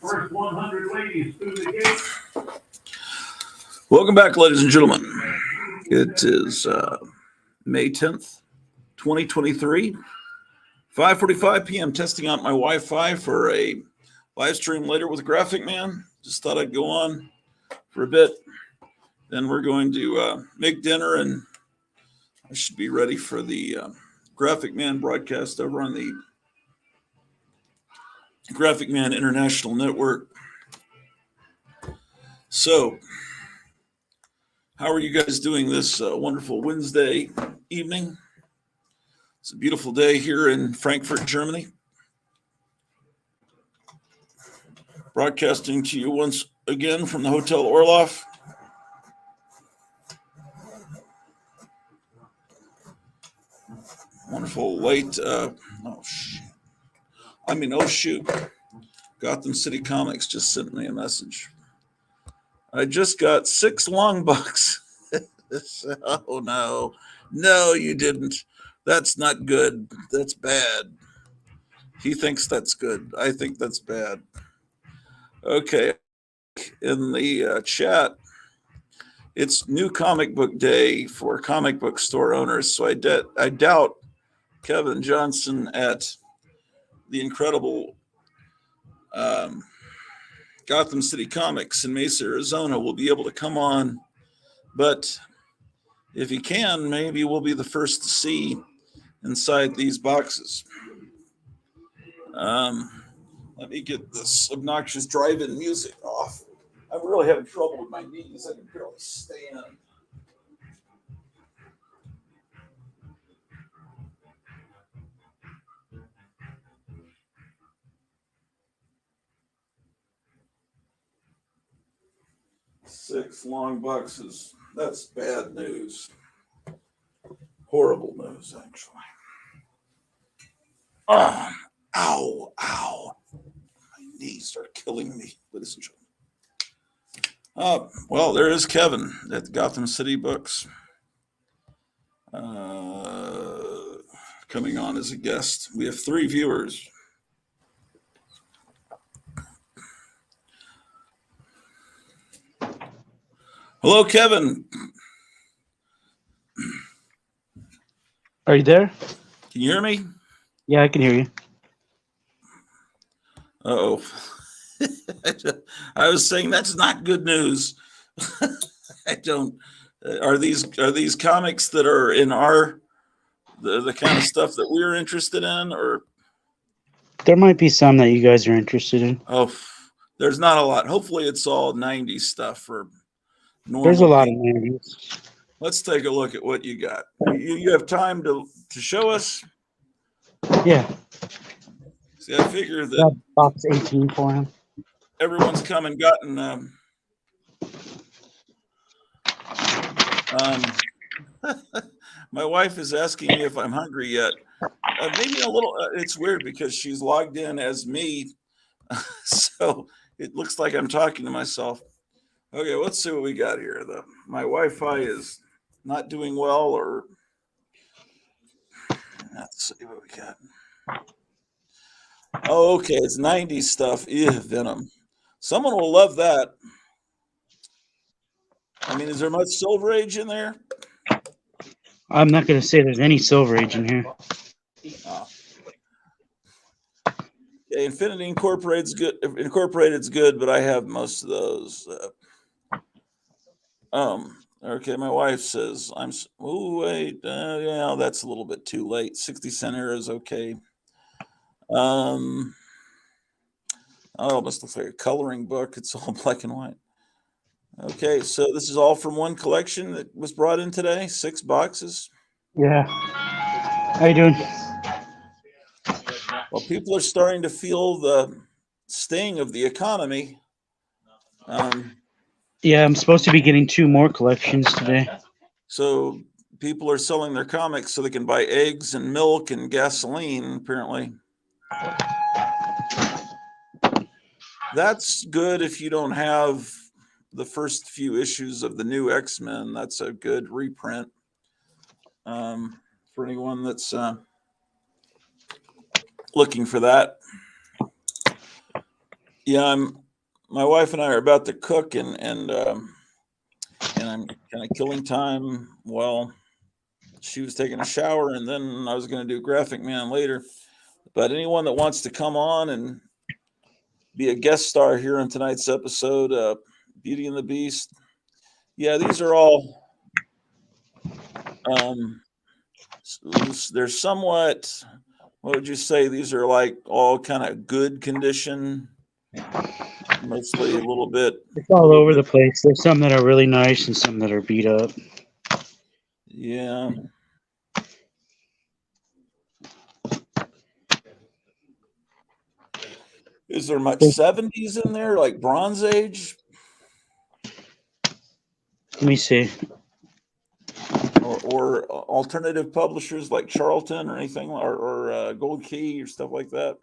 First 100 ladies through the gate. Welcome back, ladies and gentlemen. It is May 10th, 2023, 5:45 p.m. Testing out my Wi-Fi for a live stream later with Graphic Man. Just thought I'd go on for a bit. Then we're going to make dinner, and I should be ready for the Graphic Man broadcast over on the Graphic Man International Network. So, how are you guys doing this wonderful Wednesday evening? It's a beautiful day here in Frankfurt, Germany. Broadcasting to you once again from the Hotel Orloff. Wonderful late, oh shoot. Gotham City Comics just sent me a message. I just got 6 long bucks. Oh, no, you didn't. That's not good. That's bad. He thinks that's good. I think that's bad. Okay. In the chat, it's New Comic Book Day for comic book store owners. So I doubt Kevin Johnson at the incredible Gotham City Comics in Mesa, Arizona will be able to come on. But if he can, maybe we'll be the first to see inside these boxes. Let me get this obnoxious drive-in music off. I'm really having trouble with my knees. I can barely stand. Six long boxes. That's bad news. Horrible news, actually. Ow. My knees are killing me, ladies and gentlemen. Well, there is Kevin at the Gotham City Books. Coming on as a guest. We have 3 viewers. Hello, Kevin. Are you there? Can you hear me? Yeah, I can hear you. Uh-oh. I was saying that's not good news. I don't. Are these comics that are in the kind of stuff that we're interested in, or? There might be some that you guys are interested in. Oh, there's not a lot. Hopefully, it's all 90s stuff or normal. There's a lot of 90s. Let's take a look at what you got. You have time to show us? Yeah. See, I figure that box 18 for him. Everyone's come and gotten my wife is asking me if I'm hungry yet. Maybe a little. It's weird because she's logged in as me, so it looks like I'm talking to myself. Okay, let's see what we got here. My Wi-Fi is not doing well, or let's see what we got. Oh, okay, it's 90s stuff. Venom. Someone will love that. I mean, is there much Silver Age in there? I'm not going to say there's any Silver Age in here. Oh. Okay, Infinity Incorporated's good, but I have most of those. Okay, my wife says yeah, that's a little bit too late. 60-cent era is okay. Oh, it must look like a coloring book. It's all black and white. Okay, so this is all from one collection that was brought in today. 6 boxes. Yeah. How you doing? Well, people are starting to feel the sting of the economy. Yeah, I'm supposed to be getting 2 more collections today. So people are selling their comics so they can buy eggs and milk and gasoline, apparently. That's good if you don't have the first few issues of the new X-Men. That's a good reprint for anyone that's looking for that. Yeah, my wife and I are about to cook, and I'm kind of killing time while she was taking a shower, and then I was going to do Graphic Man later. But anyone that wants to come on and be a guest star here on tonight's episode, Beauty and the Beast. Yeah, these are all. Um, they're somewhat. What would you say? These are like all kind of good condition, mostly a little bit. It's all over the place. There's some that are really nice and some that are beat up. Yeah. Is there much 70s in there, like Bronze Age? Let me see. Or alternative publishers like Charlton or anything, or Gold Key or stuff like that?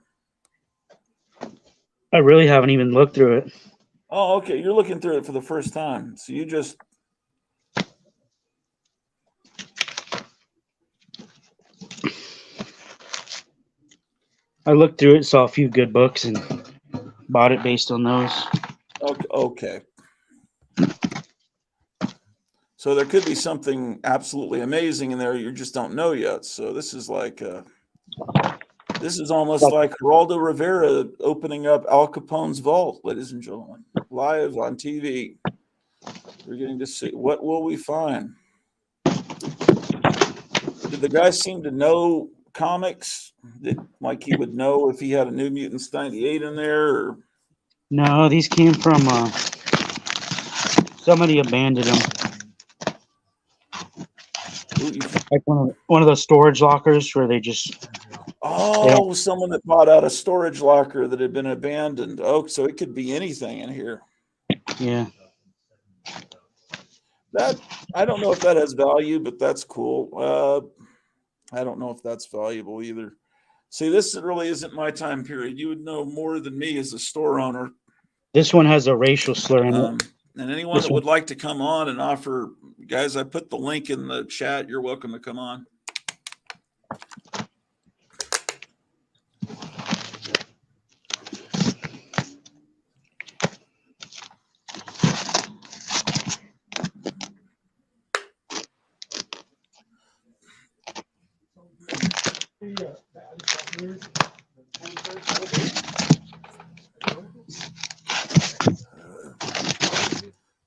I really haven't even looked through it. Oh, okay. You're looking through it for the first time. So you just. I looked through it, saw a few good books, and bought it based on those. Okay. So there could be something absolutely amazing in there you just don't know yet. So this is like this is almost like Geraldo Rivera opening up Al Capone's vault, ladies and gentlemen, live on TV. We're getting to see what will we find. Did the guy seem to know comics? Like he would know if he had a New Mutants 98 in there? Or? No, these came from somebody abandoned them. Like one of those storage lockers where they just. Oh, someone that bought out a storage locker that had been abandoned. Oh, so it could be anything in here. Yeah. That I don't know if that has value, but that's cool. I don't know if that's valuable either. See, this really isn't my time period. You would know more than me as a store owner. This one has a racial slur in it. And anyone that would like to come on and offer, guys, I put the link in the chat. You're welcome to come on.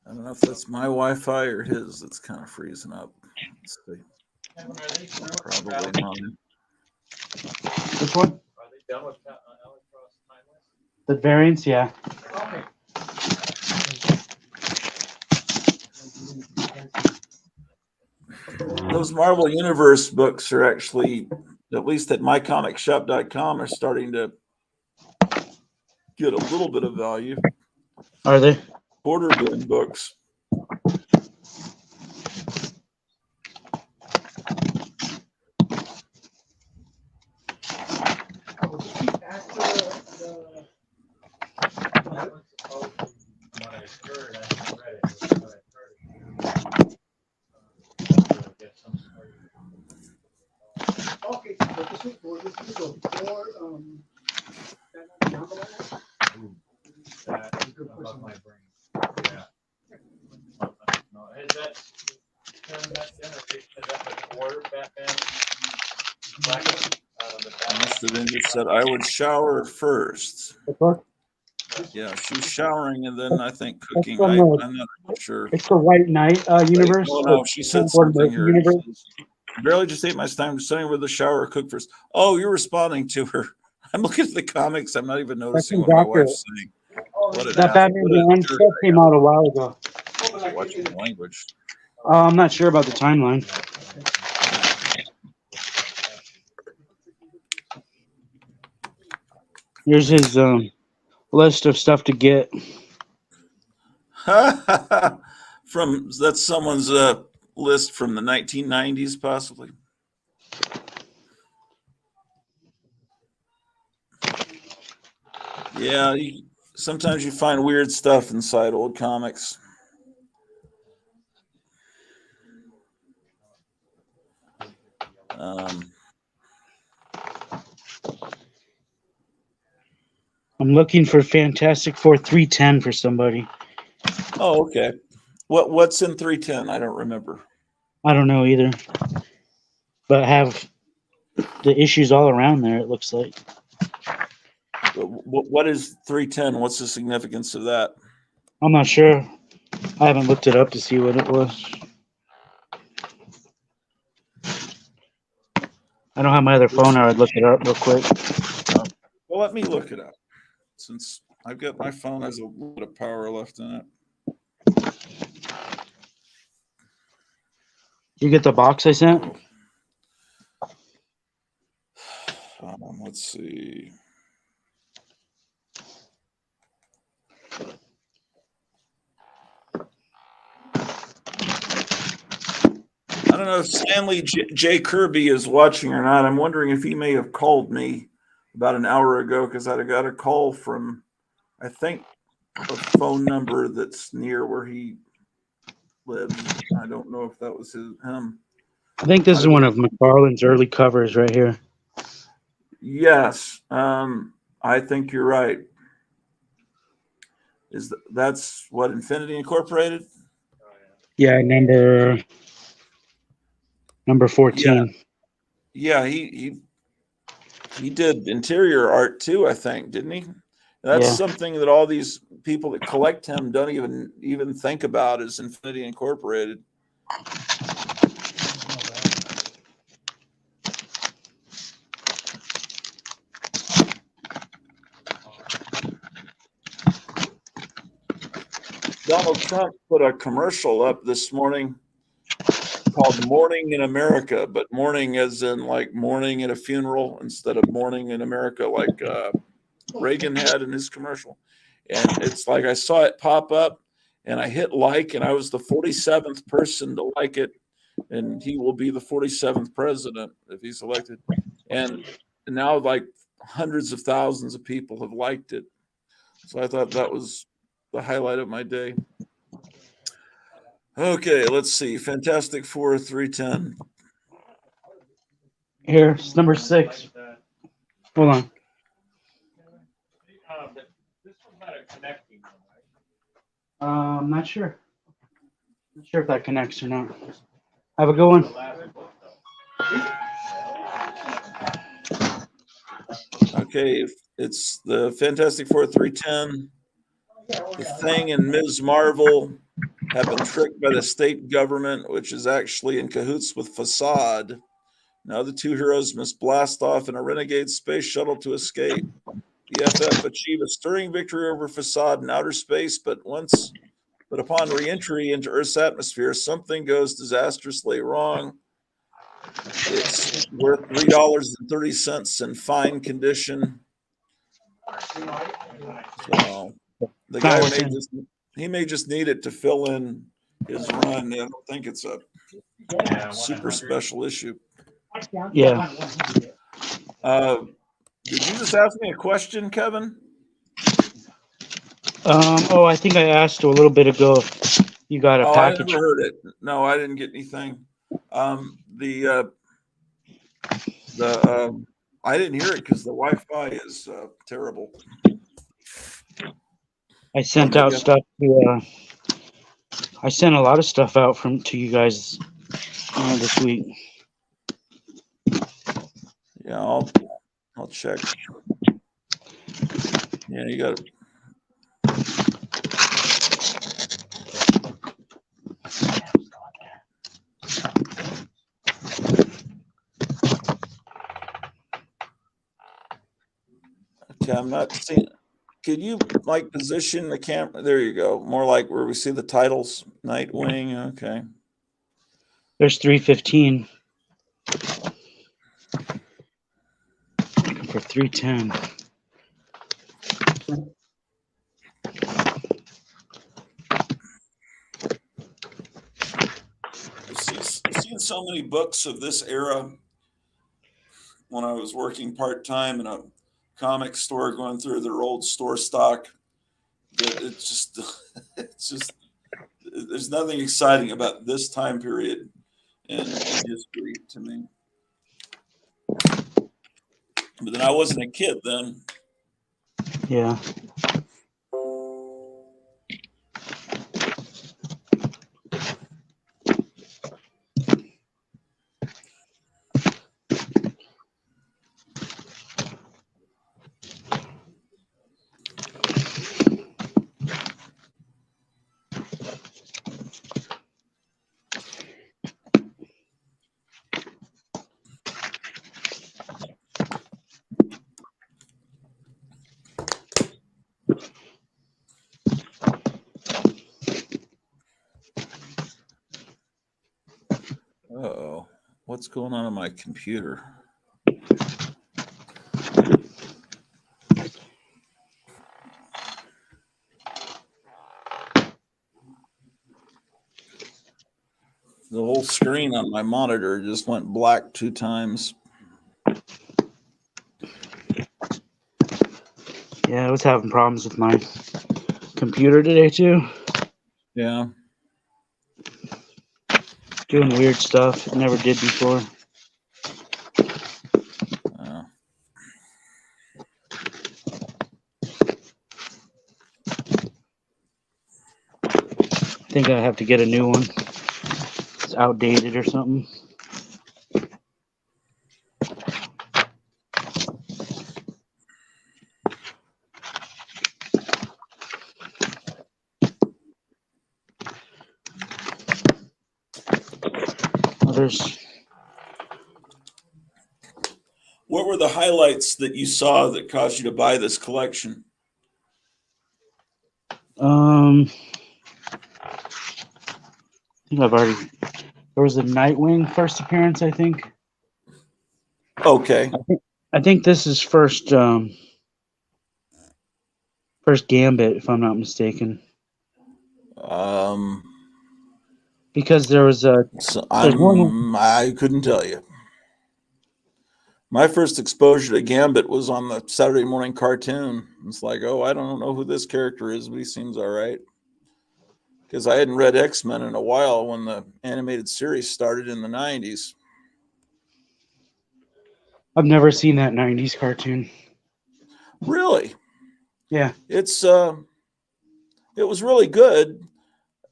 I don't know if that's my Wi-Fi or his. It's kind of freezing up. Let's see. Probably mine. Which one? Are they done with Alex Ross Timeless? The variants, yeah. Okay. Those Marvel Universe books are actually, at least at mycomicshop.com, are starting to get a little bit of value. Are they? Border bin books. Must have been just said I would shower first. Yeah, she's showering and then I think cooking. I'm not sure. It's the White Knight universe. No, she said something here. Barely just ate my time sitting with the shower, cook first. Oh, you're responding to her. I'm looking at the comics. I'm not even noticing what my wife's saying. That Batman Beyond stuff came out a while ago. Watching the language. I'm not sure about the timeline. Here's his list of stuff to get. From that's someone's list from the 1990s, possibly. Yeah, sometimes you find weird stuff inside old comics. I'm looking for Fantastic Four 310 for somebody. Oh, okay. What's in 310? I don't remember. I don't know either, but I have the issues all around there. It looks like. What is 310? What's the significance of that? I'm not sure. I haven't looked it up to see what it was. I don't have my other phone, or I'd look it up real quick. Well, let me look it up since I've got my phone has a little bit of power left in it. You get the box I sent? Let's see. I don't know if Stanley J. Kirby is watching or not. I'm wondering if he may have called me about an hour ago because I got a call from, I think, a phone number that's near where he lives. I don't know if that was him. I think this is one of McFarlane's early covers right here. Yes, I think you're right. That's what Infinity Incorporated? Yeah, number 14. Yeah, he did interior art too, I think, didn't he? That's something that all these people that collect him don't even think about is Infinity Incorporated. Donald Trump put a commercial up this morning called Mourning in America, but mourning as in like mourning at a funeral instead of mourning in America like Reagan had in his commercial. And it's like I saw it pop up and I hit like, and I was the 47th person to like it. And he will be the 47th president if he's elected. And now like hundreds of thousands of people have liked it. So I thought that was the highlight of my day. Okay, let's see. Fantastic Four 310. Here, it's number 6. Hold on. This one's not a connecting one, right? I'm not sure. Not sure if that connects or not. Have a good one. Okay, it's the Fantastic Four 310. The Thing and Ms. Marvel have been tricked by the state government, which is actually in cahoots with Facade. Now the two heroes must blast off in a renegade space shuttle to escape. The FF achieve a stirring victory over Facade in outer space, but upon re-entry into Earth's atmosphere, something goes disastrously wrong. It's worth $3.30 in fine condition. So the guy may just need it to fill in his run. I don't think it's a super special issue. Yeah. Did you just ask me a question, Kevin? I think I asked a little bit ago if you got a package. I never heard it. No, I didn't get anything. I didn't hear it because the Wi-Fi is terrible. I sent out stuff to. I sent a lot of stuff out to you guys this week. Yeah, I'll check. Yeah, you got it. Okay, I'm not seeing. Could you like position the camera? There you go. More like where we see the titles. Nightwing. Okay. There's 315. Looking for 310. I've seen so many books of this era when I was working part-time in a comic store going through their old store stock that it's just there's nothing exciting about this time period in history to me. But then I wasn't a kid then. Yeah. Uh-oh. What's going on my computer? The whole screen on my monitor just went black 2 times. Yeah, I was having problems with my computer today too. Yeah. Doing weird stuff it never did before. I think I have to get a new one. It's outdated or something. There's What were the highlights that you saw that caused you to buy this collection? I think I've already. There was a Nightwing first appearance, I think. Okay. I think this is first Gambit, if I'm not mistaken. Because there was a So there's one. I couldn't tell you. My first exposure to Gambit was on the Saturday morning cartoon. It's like, oh, I don't know who this character is, but he seems all right. Because I hadn't read X-Men in a while when the animated series started in the 90s. I've never seen that '90s cartoon. Really? Yeah. It was really good.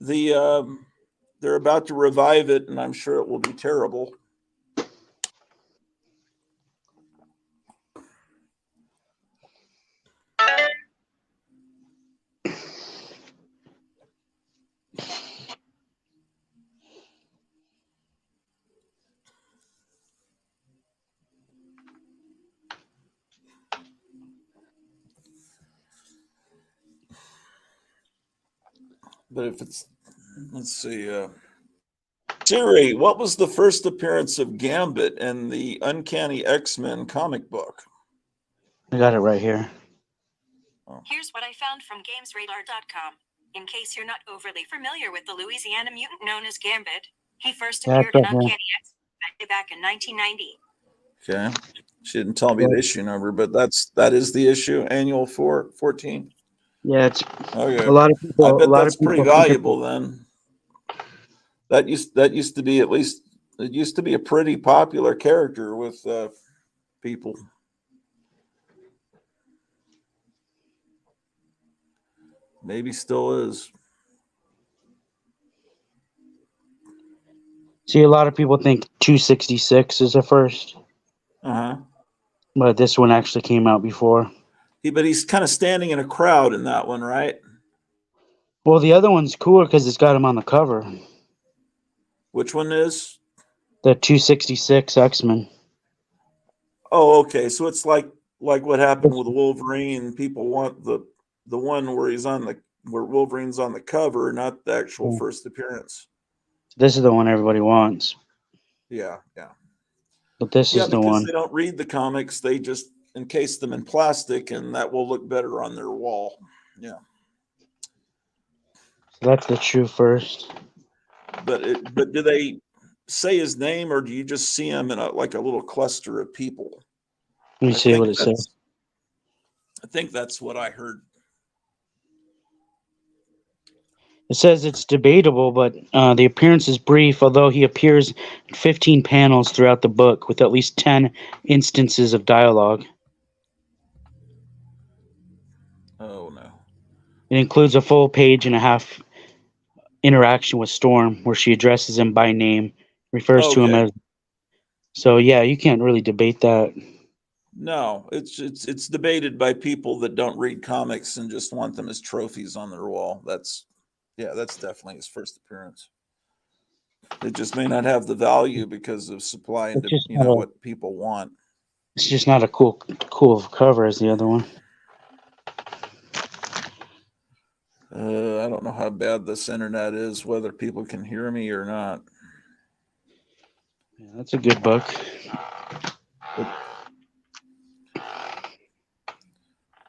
They're about to revive it, and I'm sure it will be terrible. But if it's, let's see, Siri, what was the first appearance of Gambit in the Uncanny X-Men comic book? I got it right here. Here's what I found from GamesRadar.com. In case you're not overly familiar with the Louisiana mutant known as Gambit, he first appeared in Uncanny X-Men back in 1990. Okay. She didn't tell me the issue number, but that is the issue, annual 14. Yeah, it's okay. A lot of people. I bet a lot that's of people pretty valuable then. That used to be at least it used to be a pretty popular character with people. Maybe still is. See, a lot of people think 266 is the first, but this one actually came out before. But he's kind of standing in a crowd in that one, right? Well, the other one's cooler because it's got him on the cover. Which one is? The 266 X-Men. Oh, okay. So it's like what happened with Wolverine. People want the one where Wolverine's on the cover, not the actual first appearance. This is the one everybody wants. Yeah. But this is the one. They don't read the comics. They just encase them in plastic, and that will look better on their wall. Yeah. So that's the true first. But do they say his name, or do you just see him in a little cluster of people? Let me see what it says. I think that's what I heard. It says it's debatable, but the appearance is brief, although he appears in 15 panels throughout the book with at least 10 instances of dialogue. It includes a full page and a half interaction with Storm, where she addresses him by name, refers to him Okay. as. So yeah, you can't really debate that. No, it's debated by people that don't read comics and just want them as trophies on their wall. That's definitely his first appearance. It just may not have the value because of supply and It's just you not know a. what people want. It's just not a cool cover as the other one. I don't know how bad this internet is, whether people can hear me or not. Yeah, that's a good book.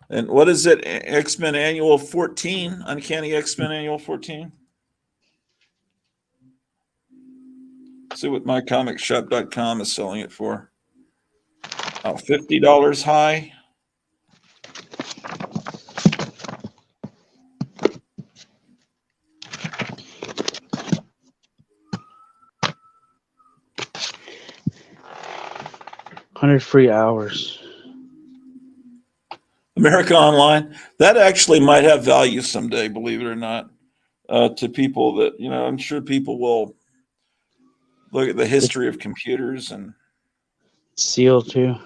And what is it? X-Men Annual 14? Uncanny X-Men Annual 14? See what mycomicshop.com is selling it for. Oh, $50 high. $100 free hours. America Online. That actually might have value someday, believe it or not, to people that, I'm sure people will look at the history of computers and. Seal too.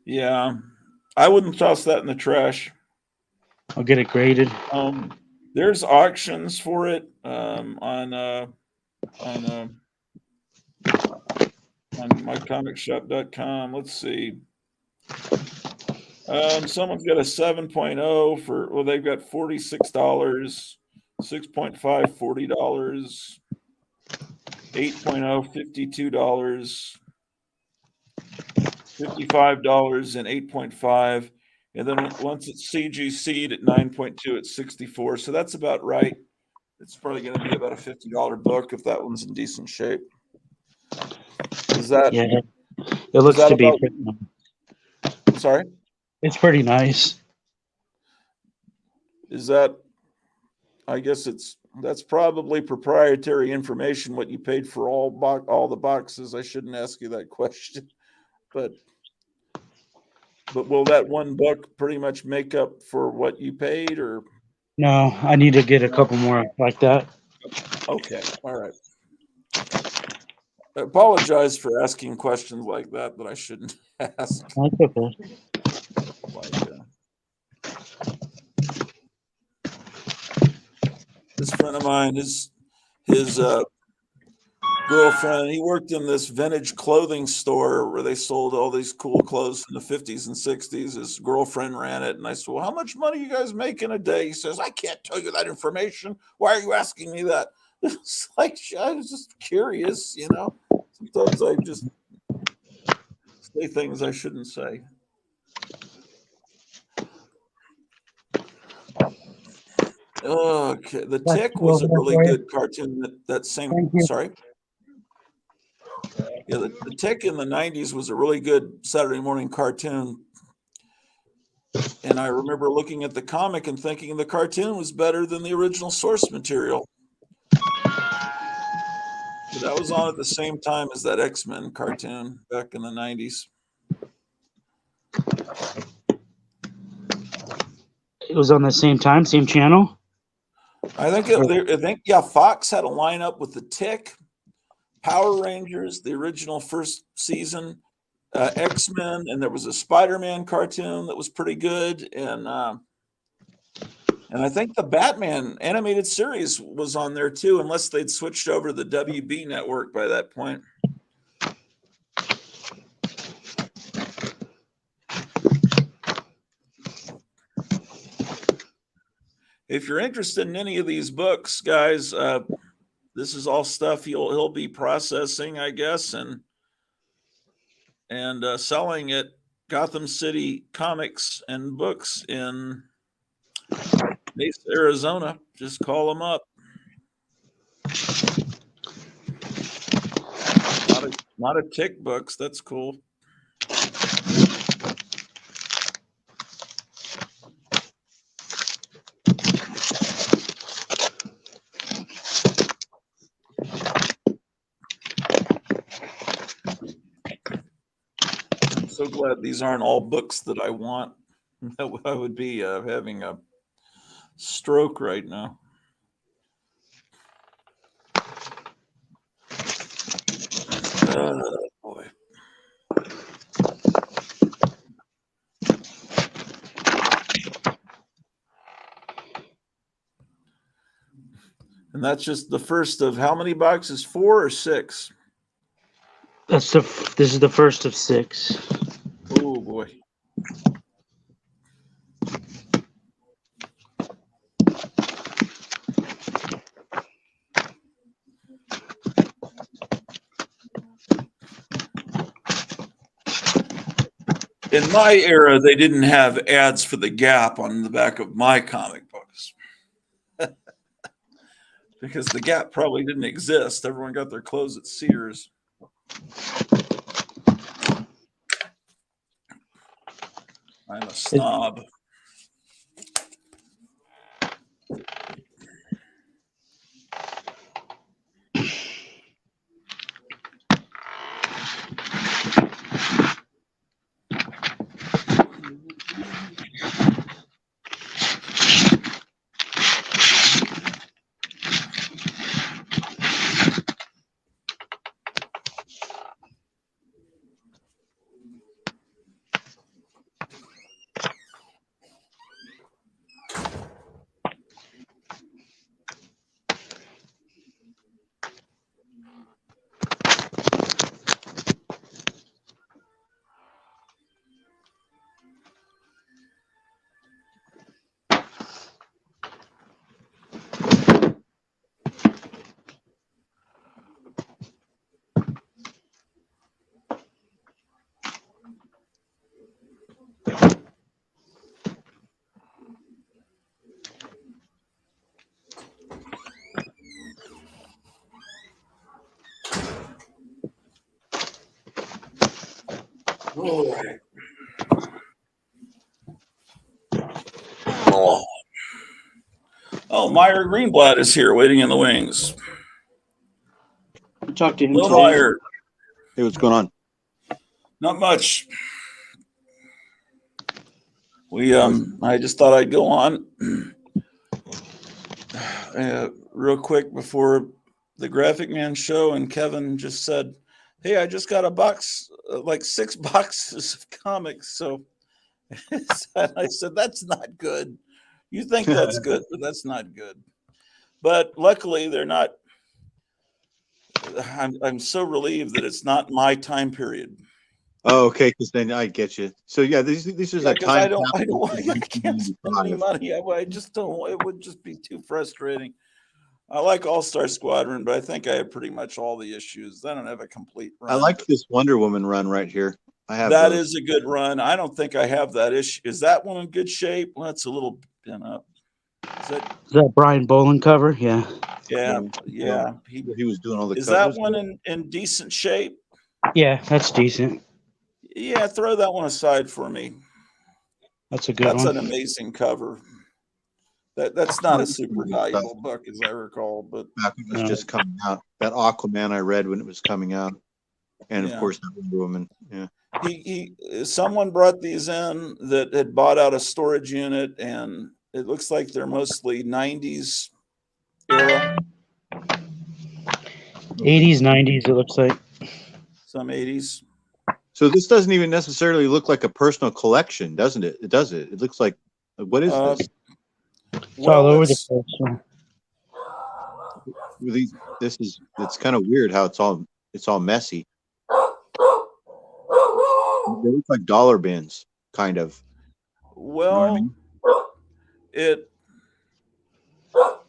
Yeah, I wouldn't toss that in the trash. I'll get it graded. There's auctions for it on mycomicshop.com. Let's see. Someone's got a 7.0 for, well, they've got $46, 6.5, $40, 8.0, $52, $55, and 8.5. And then once it's CGC'd at 9.2, it's 64. So that's about right. It's probably going to be about a $50 book if that one's in decent shape. Is that? Yeah, it looks to be. Sorry? It's pretty nice. Is that? I guess that's probably proprietary information. What you paid for all the boxes. I shouldn't ask you that question, but will that one book pretty much make up for what you paid, or? No, I need to get a couple more like that. Okay, all right. I apologize for asking questions like that I shouldn't ask. That's okay. This friend of mine, his girlfriend, he worked in this vintage clothing store where they sold all these cool clothes in the 50s and 60s. His girlfriend ran it. And I said, well, how much money you guys make in a day? He says, I can't tell you that information. Why are you asking me that? It's like, I was just curious, Sometimes I just say things I shouldn't say. Okay, The Tick was a really good cartoon. Sorry. Yeah, the Tick in the 90s was a really good Saturday morning cartoon. And I remember looking at the comic and thinking the cartoon was better than the original source material. But that was on at the same time as that X-Men cartoon back in the 90s. It was on the same time, same channel? I think, Fox had a lineup with the Tick, Power Rangers, the original first season, X-Men, and there was a Spider-Man cartoon that was pretty good, and I think the Batman animated series was on there too, unless they'd switched over to the WB network by that point. If you're interested in any of these books, guys, this is all stuff he'll be processing, I guess, and selling at Gotham City Comics and Books in Mesa, Arizona. Just call them up. Not a Tick books. That's cool. I'm so glad these aren't all books that I want. I would be having a stroke right now. Boy. And that's just the first of how many boxes? 4 or 6? This is the first of 6. Oh boy. In my era, they didn't have ads for the Gap on the back of my comic books. Because the Gap probably didn't exist. Everyone got their clothes at Sears. I'm a snob. Oh, Meyer Greenblatt is here waiting in the wings. Talk to him Hello, today. Meyer. Hey, what's going on? Not much. I just thought I'd go on real quick before the Graphic Man show, and Kevin just said, "Hey, I just got a box, like 6 boxes of comics." So I said, "That's not good. You think that's good, but that's not good." But luckily, they're not. I'm so relieved that it's not my time period. Oh, okay, because then I get you. So yeah, this is a Because time. I can't spend any money. I just don't. It would just be too frustrating. I like All Star Squadron, but I think I have pretty much all the issues. I don't have a complete run. I like this Wonder Woman run right here. I have that those. is a good run. I don't think I have that issue. Is that one in good shape? Well, that's a little bent up. Is that Brian Boland cover? Yeah. Yeah. He was doing all the. Is that one in decent shape? Yeah, that's decent. Yeah, throw that one aside for me. That's a good That's one. an amazing cover. That's not a super valuable book, as I recall, but back when it was just coming out. That Aquaman I read when it was coming out, and of course that Wonder Woman. Yeah. Someone brought these in that had bought out a storage unit, and it looks like they're mostly 90s era. 80s, 90s, it looks like. Some 80s. So this doesn't even necessarily look like a personal collection, doesn't it? It does it. It looks like, what is this? It's all over the place. It's kind of weird how it's all messy. They look like dollar bins, kind of. Well, you know I mean?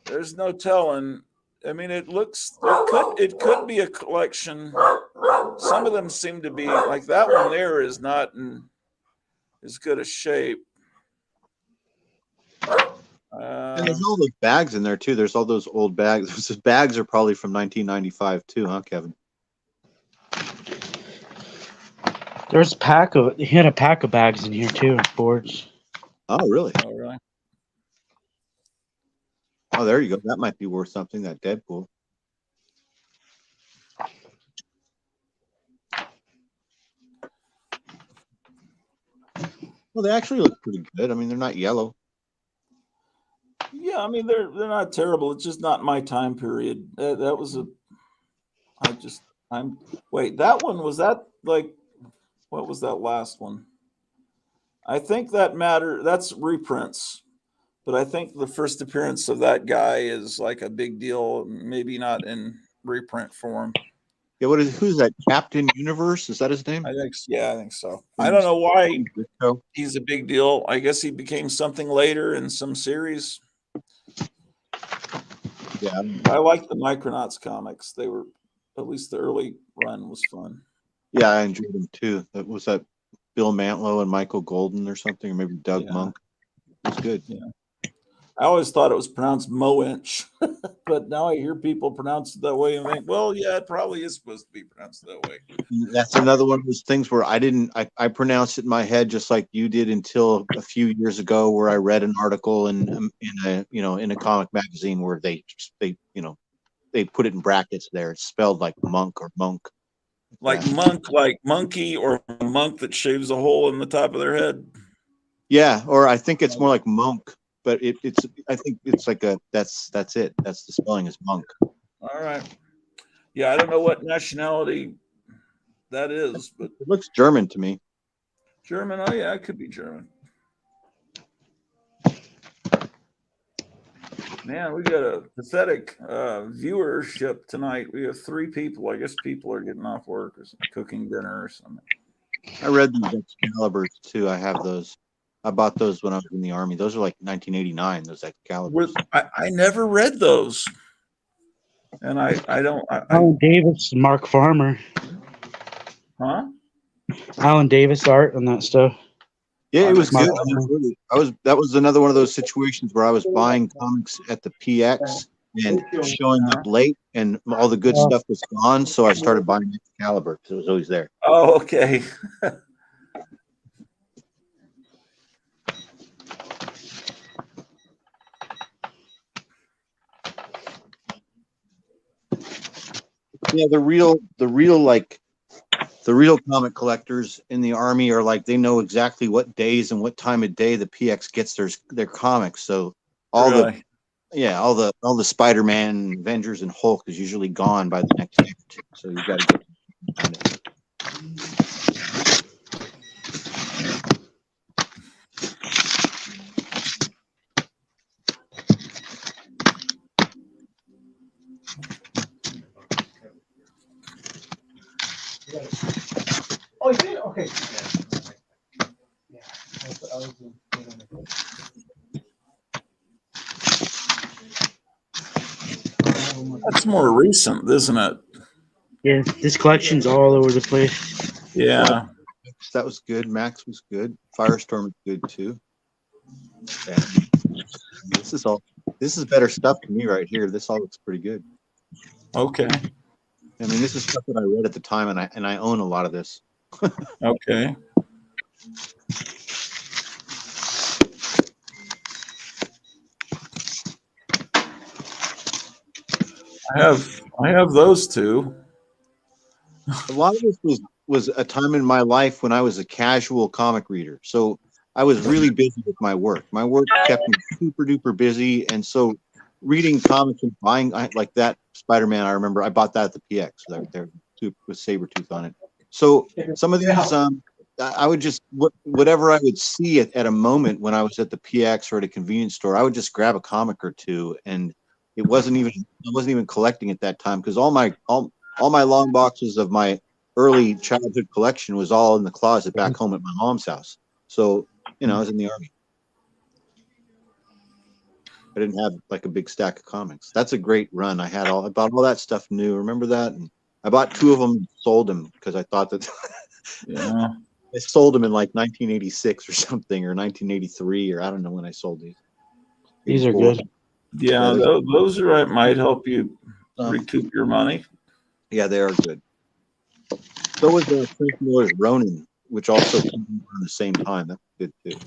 There's no telling. I mean, it could be a collection. Some of them seem to be like that one there is not in as good a shape. And there's all those bags in there too. There's all those old bags. Those bags are probably from 1995 too, huh, Kevin? He had a pack of bags in here too, boards. Oh, really? Oh, really? Oh, there you go. That might be worth something, that Deadpool. Well, they actually look pretty good. I mean, they're not yellow. Yeah, Yeah, I mean they're not terrible. It's just not my time period. That was a. I'm wait. That one was that like what was that last one? I think that matter. That's reprints, but I think the first appearance of that guy is like a big deal. Maybe not in reprint form. Yeah, who's that? Captain Universe? Is that his name? I think so. I don't know why he's a big deal. I guess he became something later in some series. Yeah, I like the Micronauts comics. They were, at least the early run was fun. yeah, I enjoyed them too. That was that Bill Mantlo and Michael Golden or something, or maybe Doug Monk. It was good. Yeah. I always thought it was pronounced Moench, but now I hear people pronounce it that way and think, well, yeah, it probably is supposed to be pronounced that way. That's another one of those things where I pronounced it in my head just like you did until a few years ago, where I read an article in a comic magazine where they put it in brackets there. It's spelled like monk or monk. Like monk, like monkey, or a monk that shaves a hole in the top of their head. Yeah, or I think it's more like monk, but I think it's like that's it. That's the spelling is monk. All right. Yeah, I don't know what nationality that is, but it looks German to me. German? Oh yeah, it could be German. Man, we got a pathetic viewership tonight. We have 3 people. I guess people are getting off work or cooking dinner or something. I read these Excaliburs too. I have those. I bought those when I was in the Army. Those are like 1989. Those Excaliburs. I never read those, and I don't. Alan Davis, Mark Farmer. Huh? Alan Davis art and that stuff. Yeah, it was good. That was another one of those situations where I was buying comics at the PX and showing up late, and all the good stuff was gone. So I started buying Excalibur because it was always there. Oh, okay. Yeah, the real comic collectors in the Army are like, they know exactly what days and what time of day the PX gets their comics. So all the Spider-Man, Avengers, and Hulk is usually gone by the next act. So you got to get behind it. Oh, you did? Okay. That's more recent, isn't it? Yeah, this collection's all over the place. Yeah. That was good. Max was good. Firestorm was good too. Yeah. This is better stuff to me right here. This all looks pretty good. Okay. I mean, this is stuff that I read at the time, and I own a lot of this. Okay. I have those 2. A lot of this was a time in my life when I was a casual comic reader. So I was really busy with my work. My work kept me super duper busy, and so reading comics and buying like that Spider-Man, I remember I bought that at the PX. There with Sabretooth on it. So some of these, I would just whatever I would see at a moment when I was at the PX or at a convenience store, I would just grab a comic or 2, and I wasn't even collecting at that time because all my long boxes of my early childhood collection was all in the closet back home at my mom's house. So I was in the Army. I didn't have like a big stack of comics. That's a great run. I bought all that stuff new. Remember that? And I bought 2 of them and sold them because I thought that Yeah. I sold them in like 1986 or something, or 1983, or I don't know when I sold these. These are good. Yeah, those are might help you recoup your money. Yeah, they are good. So was Frank Miller's Ronin, which also came around the same time. That's good too.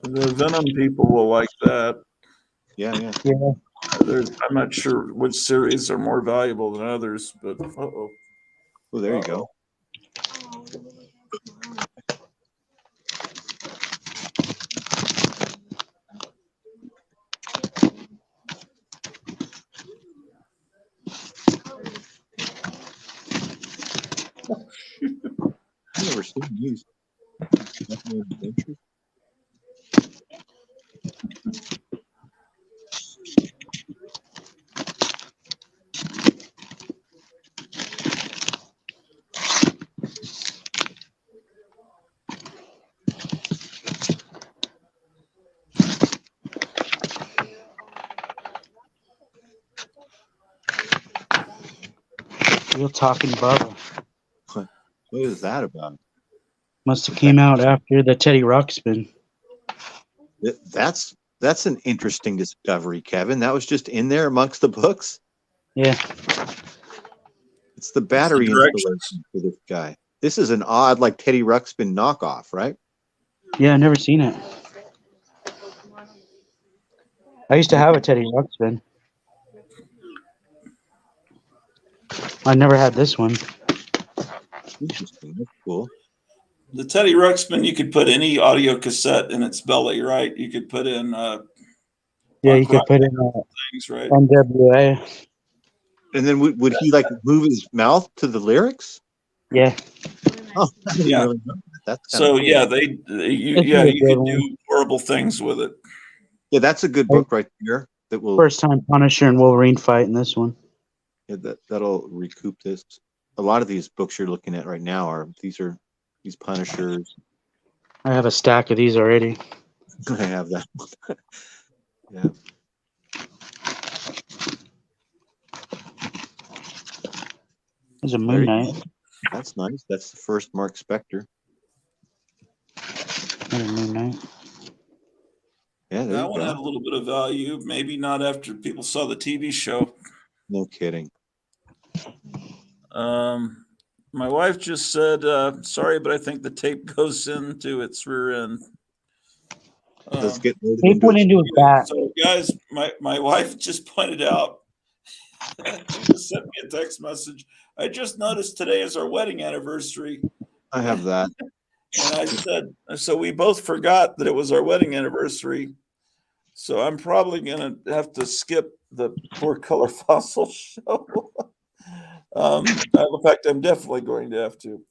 The Venom people will like that. Yeah. Yeah. I'm not sure which series are more valuable than others, but Oh, there you go. I've never seen these. Adventure. Real talking Bubba. What is that about? Must have came out after the Teddy Ruxpin. That's an interesting discovery, Kevin. That was just in there amongst the books. Yeah. It's the battery installation for this guy. This is an odd, like Teddy Ruxpin knockoff, right? Yeah, I've never seen it. I used to have a Teddy Ruxpin. I never had this one. Interesting. That's cool. the Teddy Ruxpin, you could put any audio cassette in its belly, right? You could put in Yeah, you could put in things, right? NWA. And then would he like move his mouth to the lyrics? Yeah. Oh, I didn't Yeah. really know that. That's So cool. yeah, you good could one. do horrible things with it. Yeah, that's a good book right there. That will First time Punisher and Wolverine fight in this one. that'll recoup this. A lot of these books you're looking at right now are these Punishers. I have a stack of these already. I have that one. Yeah. There's a There Moon you Knight. go. That's nice. That's the first Mark Spector. Another Moon Knight. Yeah, there That you one go. had a little bit of value. Maybe not after people saw the TV show. No kidding. My wife just said, "Sorry, but I think the tape goes into its rear end." Let's get loaded Tape went into his back. So, guys, my wife just pointed out. She just sent me a text message. I just noticed today is our wedding anniversary. I have that. And I said, so we both forgot that it was our wedding anniversary. So I'm probably going to have to skip the Four Color Fossil show. In fact, I'm definitely going to have to.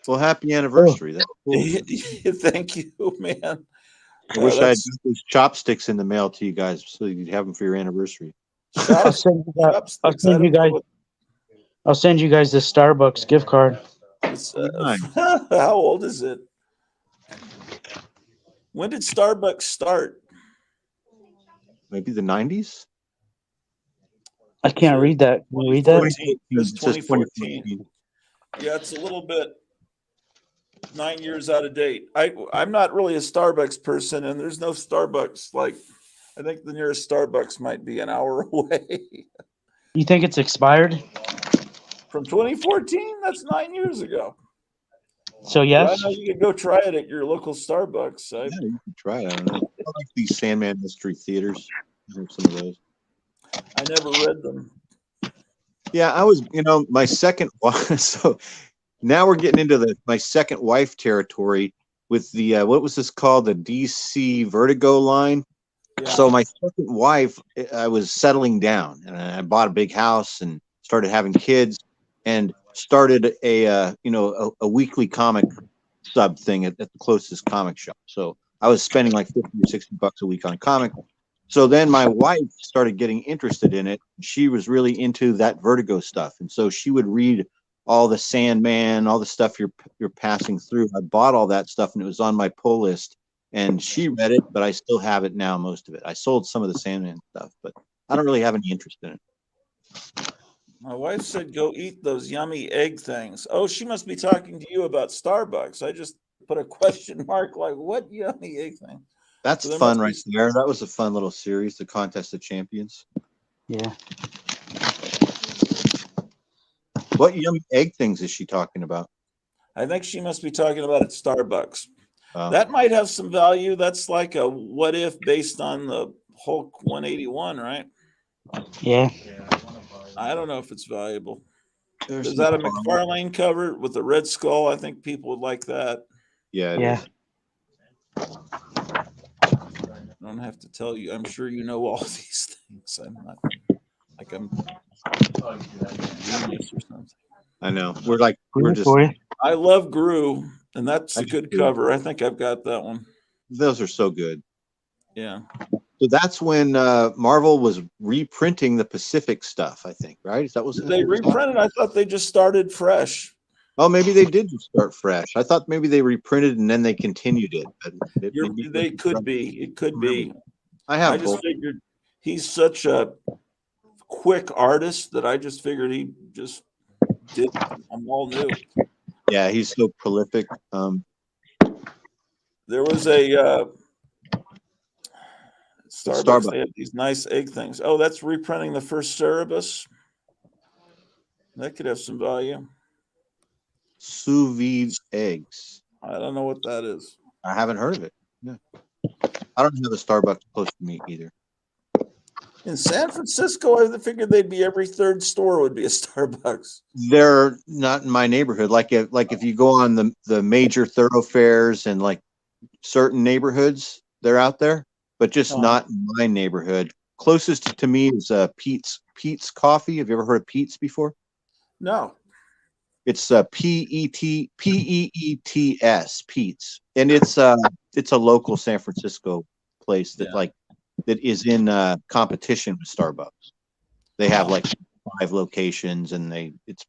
Well, happy anniversary. That's cool. Thank you, man. I wish I had got those chopsticks in the mail to you guys so you'd have them for your anniversary. I'll send you guys the Starbucks gift card. How old is it? When did Starbucks start? Maybe the 90s? I can't read that. Can you read that? It's 2014. Yeah, it's a little bit 9 years out of date. I'm not really a Starbucks person, and there's no Starbucks. Like, I think the nearest Starbucks might be an hour away. You think it's expired? From 2014? That's 9 years ago. So yes. I know you can go try it at your local Starbucks. Yeah, you can try it. I don't know. I like these Sandman Mystery Theaters. I have some of those. I never read them. Yeah, I was, my second wife. So now we're getting into my second wife territory with the, what was this called? The DC Vertigo line. Yeah. So my second wife, I was settling down and I bought a big house and started having kids and started a weekly comic sub thing at the closest comic shop. So I was spending like $50 or $60 a week on a comic. So then my wife started getting interested in it. She was really into that Vertigo stuff. And so she would read all the Sandman, all the stuff you're passing through. I bought all that stuff and it was on my pull list. And she read it, but I still have it now, most of it. I sold some of the Sandman stuff, but I don't really have any interest in it. My wife said, go eat those yummy egg things. Oh, she must be talking to you about Starbucks. I just put a question mark like, what yummy egg thing? That's so fun right there. That was a fun little series, the Contest of Champions. Yeah. What yummy egg things is she talking about? I think she must be talking about at Starbucks. That might have some value. That's like a what if based on the Hulk 181, right? Yeah. I don't know if it's valuable. There's Is that a some- McFarlane cover with the red skull? I think people would like that. Yeah, it Yeah. is. I don't have to tell you. I'm sure you know all these things. I'm not like I'm genius or something. I know. We're Cool just. for you. I love Gru, and that's I a good do. cover. I think I've got that one. Those are so good. Yeah. So that's when Marvel was reprinting the Pacific stuff. I think, right? Is that what They reprinted. I thought they just started fresh. Oh, maybe they did just start fresh. I thought maybe they reprinted and then they continued it. But They could be. It could be. I I have just both. figured he's such a quick artist that I just figured he just did them all new. Yeah, he's so prolific. There was a Starbucks. Starbucks. They had these nice egg things. Oh, that's reprinting the first Cerebus. That could have some value. Sous vide eggs. I don't know what that is. I haven't heard of it. Yeah. I don't have a Starbucks close to me either. In San Francisco, I figured they'd be every third store would be a Starbucks. They're not in my neighborhood. Like if you go on the major thoroughfares and like certain neighborhoods, they're out there, but just not in my neighborhood. Closest to me is Pete's Coffee. Have you ever heard of Pete's before? No. It's Peets, Pete's, and it's a local San Francisco place that that is in competition with Starbucks. They have like 5 locations, and it's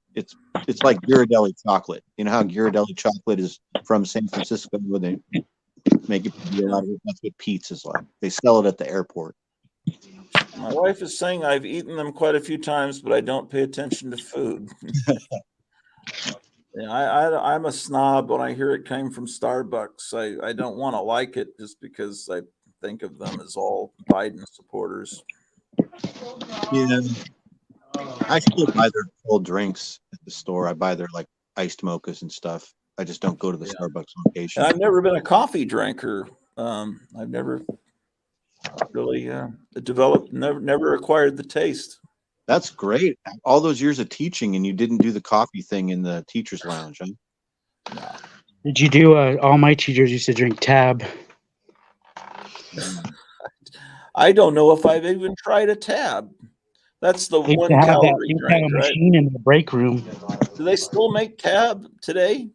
like Ghirardelli chocolate. You know how Ghirardelli chocolate is from San Francisco, where they make it a lot of it. That's what Pete's is like. They sell it at the airport. My wife is saying I've eaten them quite a few times, but I don't pay attention to food. Yeah, I'm a snob when I hear it came from Starbucks. I don't want to like it just because I think of them as all Biden supporters. Yeah, I still buy their cold drinks at the store. I buy their like iced mochas and stuff. I just don't go to the Starbucks location. And I've never been a coffee drinker. I've never really developed, never acquired the taste. That's great. All those years of teaching, and you didn't do the coffee thing in the teacher's lounge, huh? No. Did you do? All my teachers used to drink Tab. I don't know if I've even tried a Tab. That's the They used one to have calorie they used to drink, have a right? machine in the break room. Do they still make Tab today?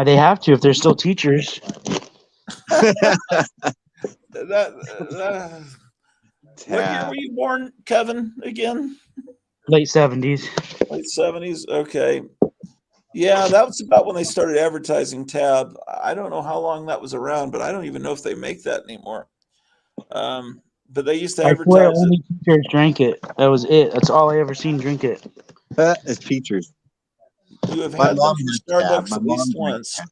They have to if they're still teachers. What year were you born, Kevin, again? Late 70s. Late 70s? Okay. Yeah, that was about when they started advertising Tab. I don't know how long that was around, but I don't even know if they make that anymore. But they used to I swear advertise only it. teachers drank it. That was it. That's all I ever seen drink it. As teachers. You have My had them mom from had Tab. Starbucks My at mom least drank once. Tab.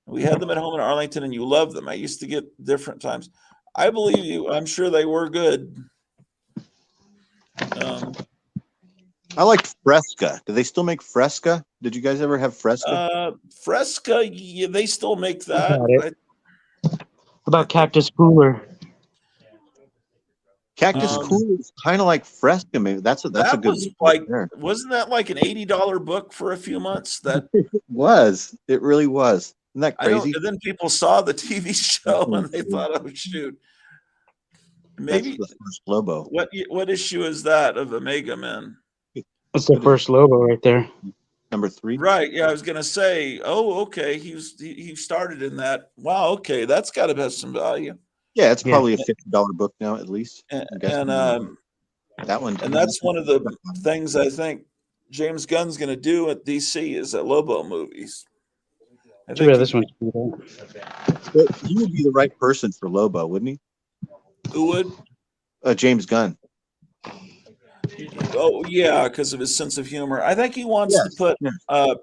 We had them at home in Arlington, and you loved them. I used to get different times. I believe you. I'm sure they were good. I liked Fresca. Do they still make Fresca? Did you guys ever have Fresca? Fresca, yeah, they still make that. What about Cactus Cooler? Cactus Cooler is kind of like Fresca. Maybe that's a That good was one like, there. wasn't that like an $80 book for a few months? That It was. It really was. Isn't that I don't. crazy? And then people saw the TV show and they thought, "Oh shoot, maybe That's the first Lobo. what issue is that of Omega Men?" That's the first Lobo right there. Number 3. Right. Yeah, I was gonna say. Oh, okay. He started in that. Wow. Okay, that's got to have some value. Yeah, it's probably a $50 book now at least. And that one. And that's one of the things I think James Gunn's going to do at DC is Lobo movies. I think this one. Well, he would be the right person for Lobo, wouldn't he? Who would? James Gunn. Oh yeah, because of his sense of humor. I think he wants to put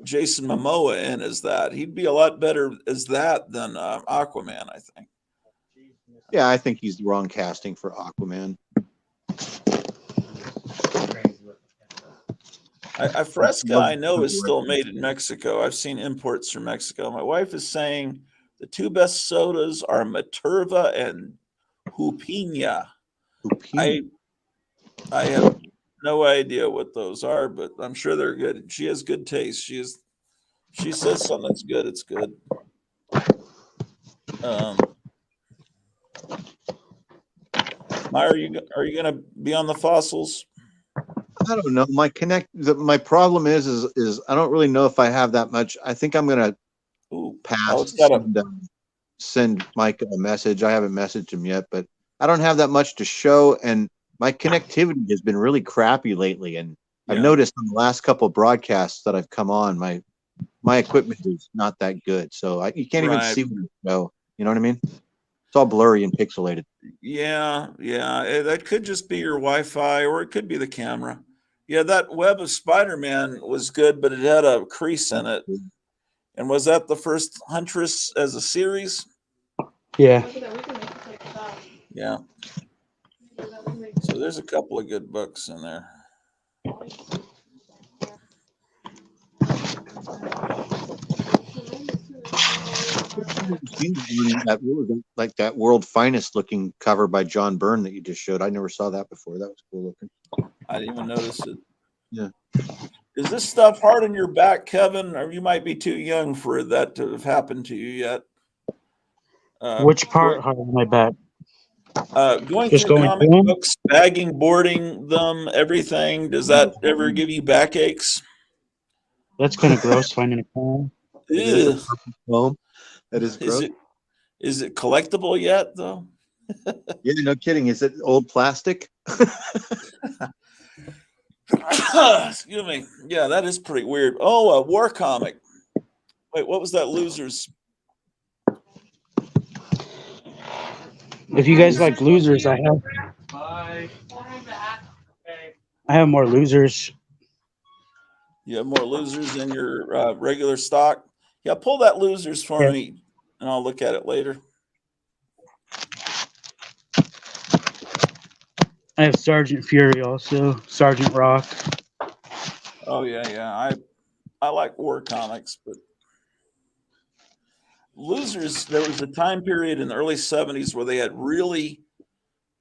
Jason Momoa in as that. He'd be a lot better as that than Aquaman, I think. Yeah, I think he's the wrong casting for Aquaman. Fresca, I know, is still made in Mexico. I've seen imports from Mexico. My wife is saying the 2 best sodas are Materva and Jupina. I have no idea what those are, but I'm sure they're good. She has good taste. She says something's good, it's good. Maya, are you gonna be on the fossils? I don't know. My problem is I don't really know if I have that much. I think I'm gonna Ooh. pass. It's got Send Mike a message. I haven't messaged him yet, but I don't have that much to show, and my connectivity has been really crappy lately. And I've noticed on the last couple of broadcasts that I've come on, my equipment is not that good, so you can't even see what I show. You know what I mean? It's all blurry and pixelated. Yeah. That could just be your Wi-Fi, or it could be the camera. Yeah, that Web of Spider-Man was good, but it had a crease in it. And was that the first Huntress as a series? Yeah. Yeah. So there's a couple of good books in there. Like that World Finest looking cover by John Byrne that you just showed. I never saw that before. That was cool looking. I didn't even notice it. Yeah. Is this stuff hard on your back, Kevin? Or you might be too young for that to have happened to you yet? Which part hard on my back? Going Just through going comic through 'em? books, bagging, boarding them, everything. Does that ever give you backaches? That's kind of gross finding a car. Ugh. That is gross. Is it collectible yet, though? Yeah, no kidding. Is it old plastic? Excuse me. Yeah, that is pretty weird. Oh, a war comic. Wait, what was that? Losers. If you guys like losers, I have more losers. You have more losers than your regular stock. Yeah, pull that losers for me, and I'll look at it later. I have Sergeant Fury also, Sergeant Rock. Oh yeah. I like war comics, but losers. There was a time period in the early '70s where they had really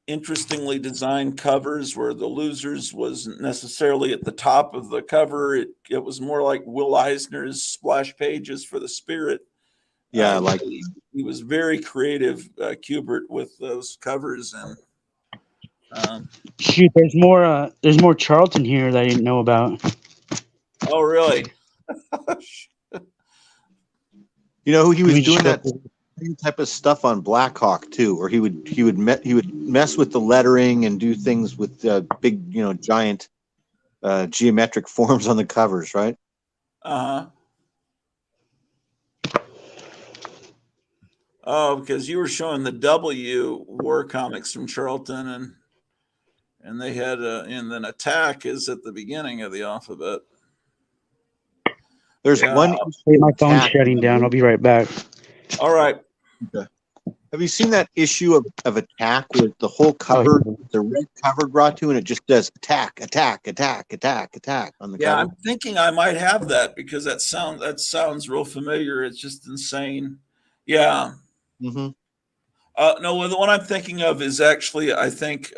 interestingly designed covers where the losers wasn't necessarily at the top of the cover. It was more like Will Eisner's splash pages for the Spirit. Yeah, he was very creative, Kubert, with those covers. And shoot, there's more Charlton here that I didn't know about. Oh, really? You know, he was doing that same type of stuff on Blackhawk too, or he would mess with the lettering and do things with big, giant geometric forms on the covers, right? Oh, because you were showing the W war comics from Charlton, and they had and then Attack is at the beginning of the alphabet. There's one. Hey, my phone's shutting down. I'll be right back. All right. Okay. Have you seen that issue of Attack with the whole cover, the red cover brought to, and it just says attack on the cover? Yeah, I'm thinking I might have that because that sounds real familiar. It's just insane. Yeah. Mm-hmm. No, the one I'm thinking of is actually, I think,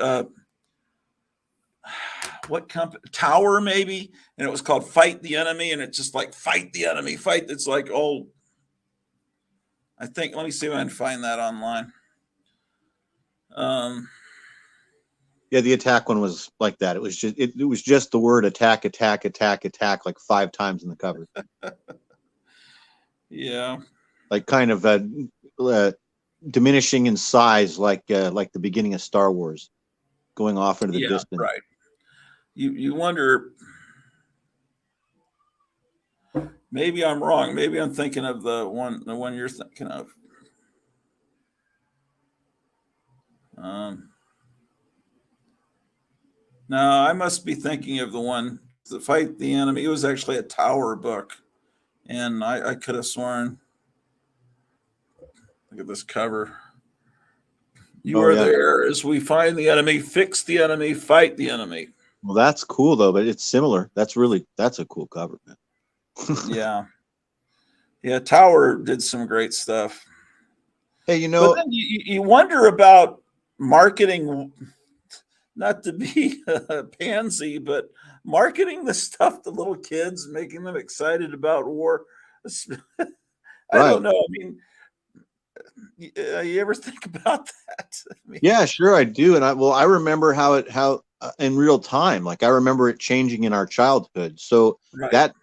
what company? Tower, maybe, and it was called Fight the Enemy, and it's just like fight the enemy, fight. It's like, oh, I think. Let me see if I can find that online. Yeah, the Attack one was like that. It was just the word attack like 5 times in the cover. Yeah, like kind of diminishing in size, like the beginning of Star Wars, going off into the distance. Right. You wonder. Maybe I'm wrong. Maybe I'm thinking of the one you're thinking of. No, I must be thinking of the one to Fight the Enemy. It was actually a Tower book, and I could have sworn. Look at this cover. You are there as we find the enemy, fix the enemy, fight the enemy. Well, that's cool though, but it's similar. That's a cool cover, man. Yeah. Tower did some great stuff. Hey, but then you wonder about marketing not to be a pansy, but marketing the stuff to little kids, making them excited about war. I Right. don't know. I mean, you ever think about that? I mean, Yeah, sure I do. And I remember how in real time, like I remember it changing in our childhood. So right. that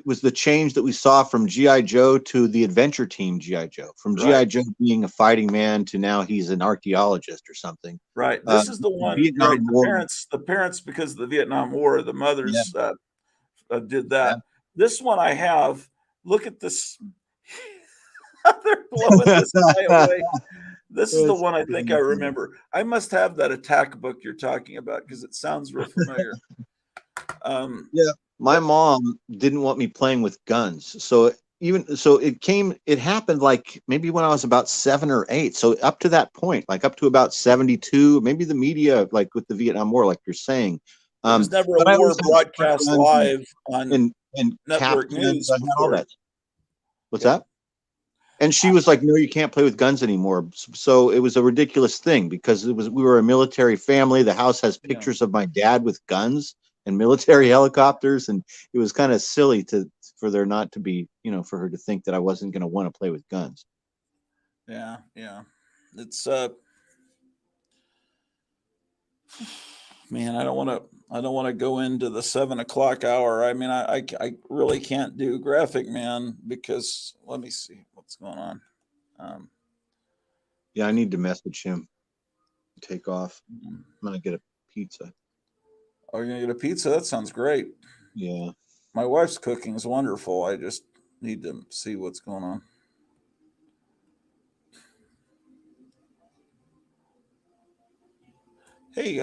was the change that we saw from GI Joe to the Adventure Team GI Joe, from GI Right. Joe being a fighting man to now he's an archaeologist or something. Right. This is the one, Vietnam right? War. The parents, because of the Vietnam War, the Yeah, mothers did yeah. that. This one I have. Look at this. They're blowing this guy away. This is the one I think I remember. I must have that attack book you're talking about because it sounds real familiar. Yeah, my mom didn't want me playing with guns. So it happened like maybe when I was about 7 or 8. So up to that point, like up to about 72, maybe the media, like with the Vietnam War, like you're saying. There was never a But I war always had broadcast guns live on and cap network cans. news I had all before. that. What's Yeah. that? And she was like, "No, you can't play with guns anymore." So it was a ridiculous thing because we were a military family. The house has Yeah. pictures of my dad with guns and military helicopters, and it was kind of silly for there not to be, for her to think that I wasn't going to want to play with guns. Yeah, yeah. It's man, I don't want to go into the 7 o'clock hour. I mean, I really can't do graphic man because let me see what's going on. Yeah, I need to message him. Take off. Mm-hmm. I'm gonna get a pizza. Oh, you're gonna get a pizza? That sounds great. Yeah. My wife's cooking is wonderful. I just need to see what's going on. Hey,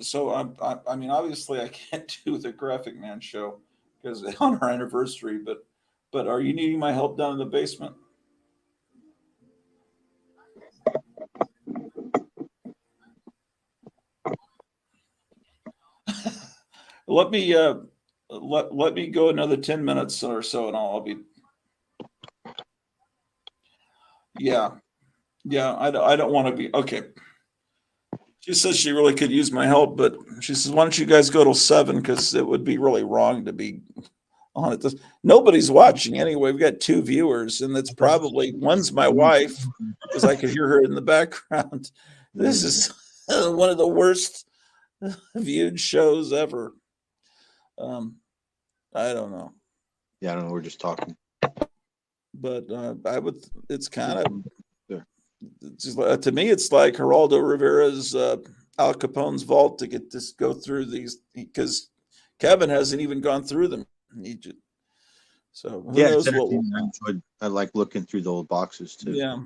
so I mean, obviously, I can't do the Graphic Man show because on our anniversary, but are you needing my help down in the basement? Let me let me go another 10 minutes or so, and I'll be. Yeah, yeah. I don't want to be okay. She says she really could use my help, but she says, "Why don't you guys go till 7? Because it would be really wrong to be on it. Nobody's watching anyway. We've got 2 viewers, and that's probably one's my wife because I could hear her in the background. This is one of the worst viewed shows ever. I don't know. Yeah, I don't know. We're just talking. But I would. It's kind of to me. It's like Geraldo Rivera's Al Capone's vault to get this go through these because Kevin hasn't even gone through them. So who knows what? I like looking through the old boxes too. Yeah,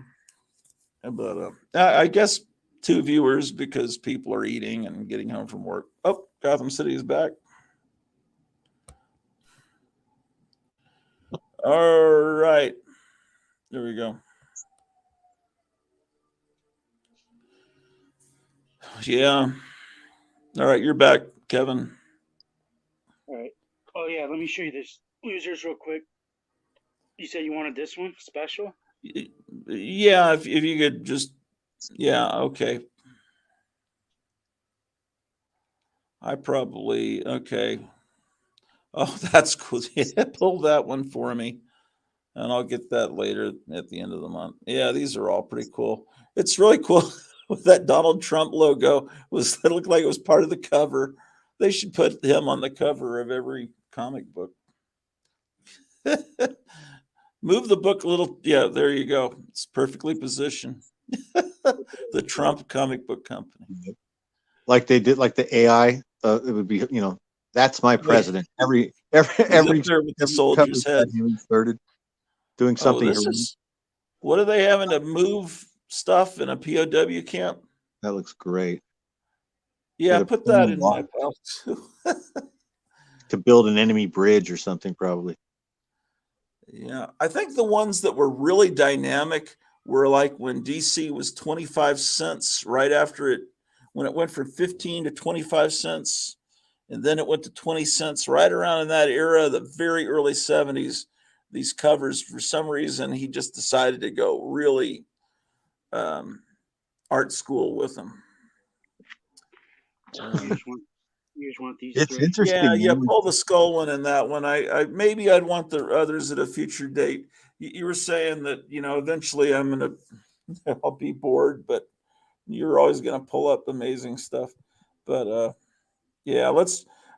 but I guess 2 viewers because people are eating and getting home from work. Oh, Gotham City is back. All right, there we go. Yeah. All right, you're back, Kevin. All right. Oh yeah, let me show you this losers real quick. You said you wanted this one special? Yeah, if you could just, yeah, okay. I probably okay. Oh, that's cool. Yeah, pull that one for me, and I'll get that later at the end of the month. Yeah, these are all pretty cool. It's really cool with that Donald Trump logo. It looked like it was part of the cover. They should put him on the cover of every comic book. Move the book a little. Yeah, there you go. It's perfectly positioned. The Trump comic book company. Like they did, like the AI. It would be, that's my president. Every He's up there with the soldier's head inserted doing something. Oh, this is what are they having to move stuff in a POW camp? That looks great. Yeah, put that in my pile too. To build an enemy bridge or something, probably. Yeah, I think the ones that were really dynamic were like when DC was 25 cents right after when it went from 15 to 25 cents, and then it went to 20 cents right around in that era, the very early 70s. These covers, for some reason, he just decided to go really art school with them. Um, You just want these It's three. interesting. yeah, Man. pull the skull one and that one. I maybe I'd want the others at a future date. You were saying that eventually I'll be bored, but you're always gonna pull up amazing stuff. But yeah,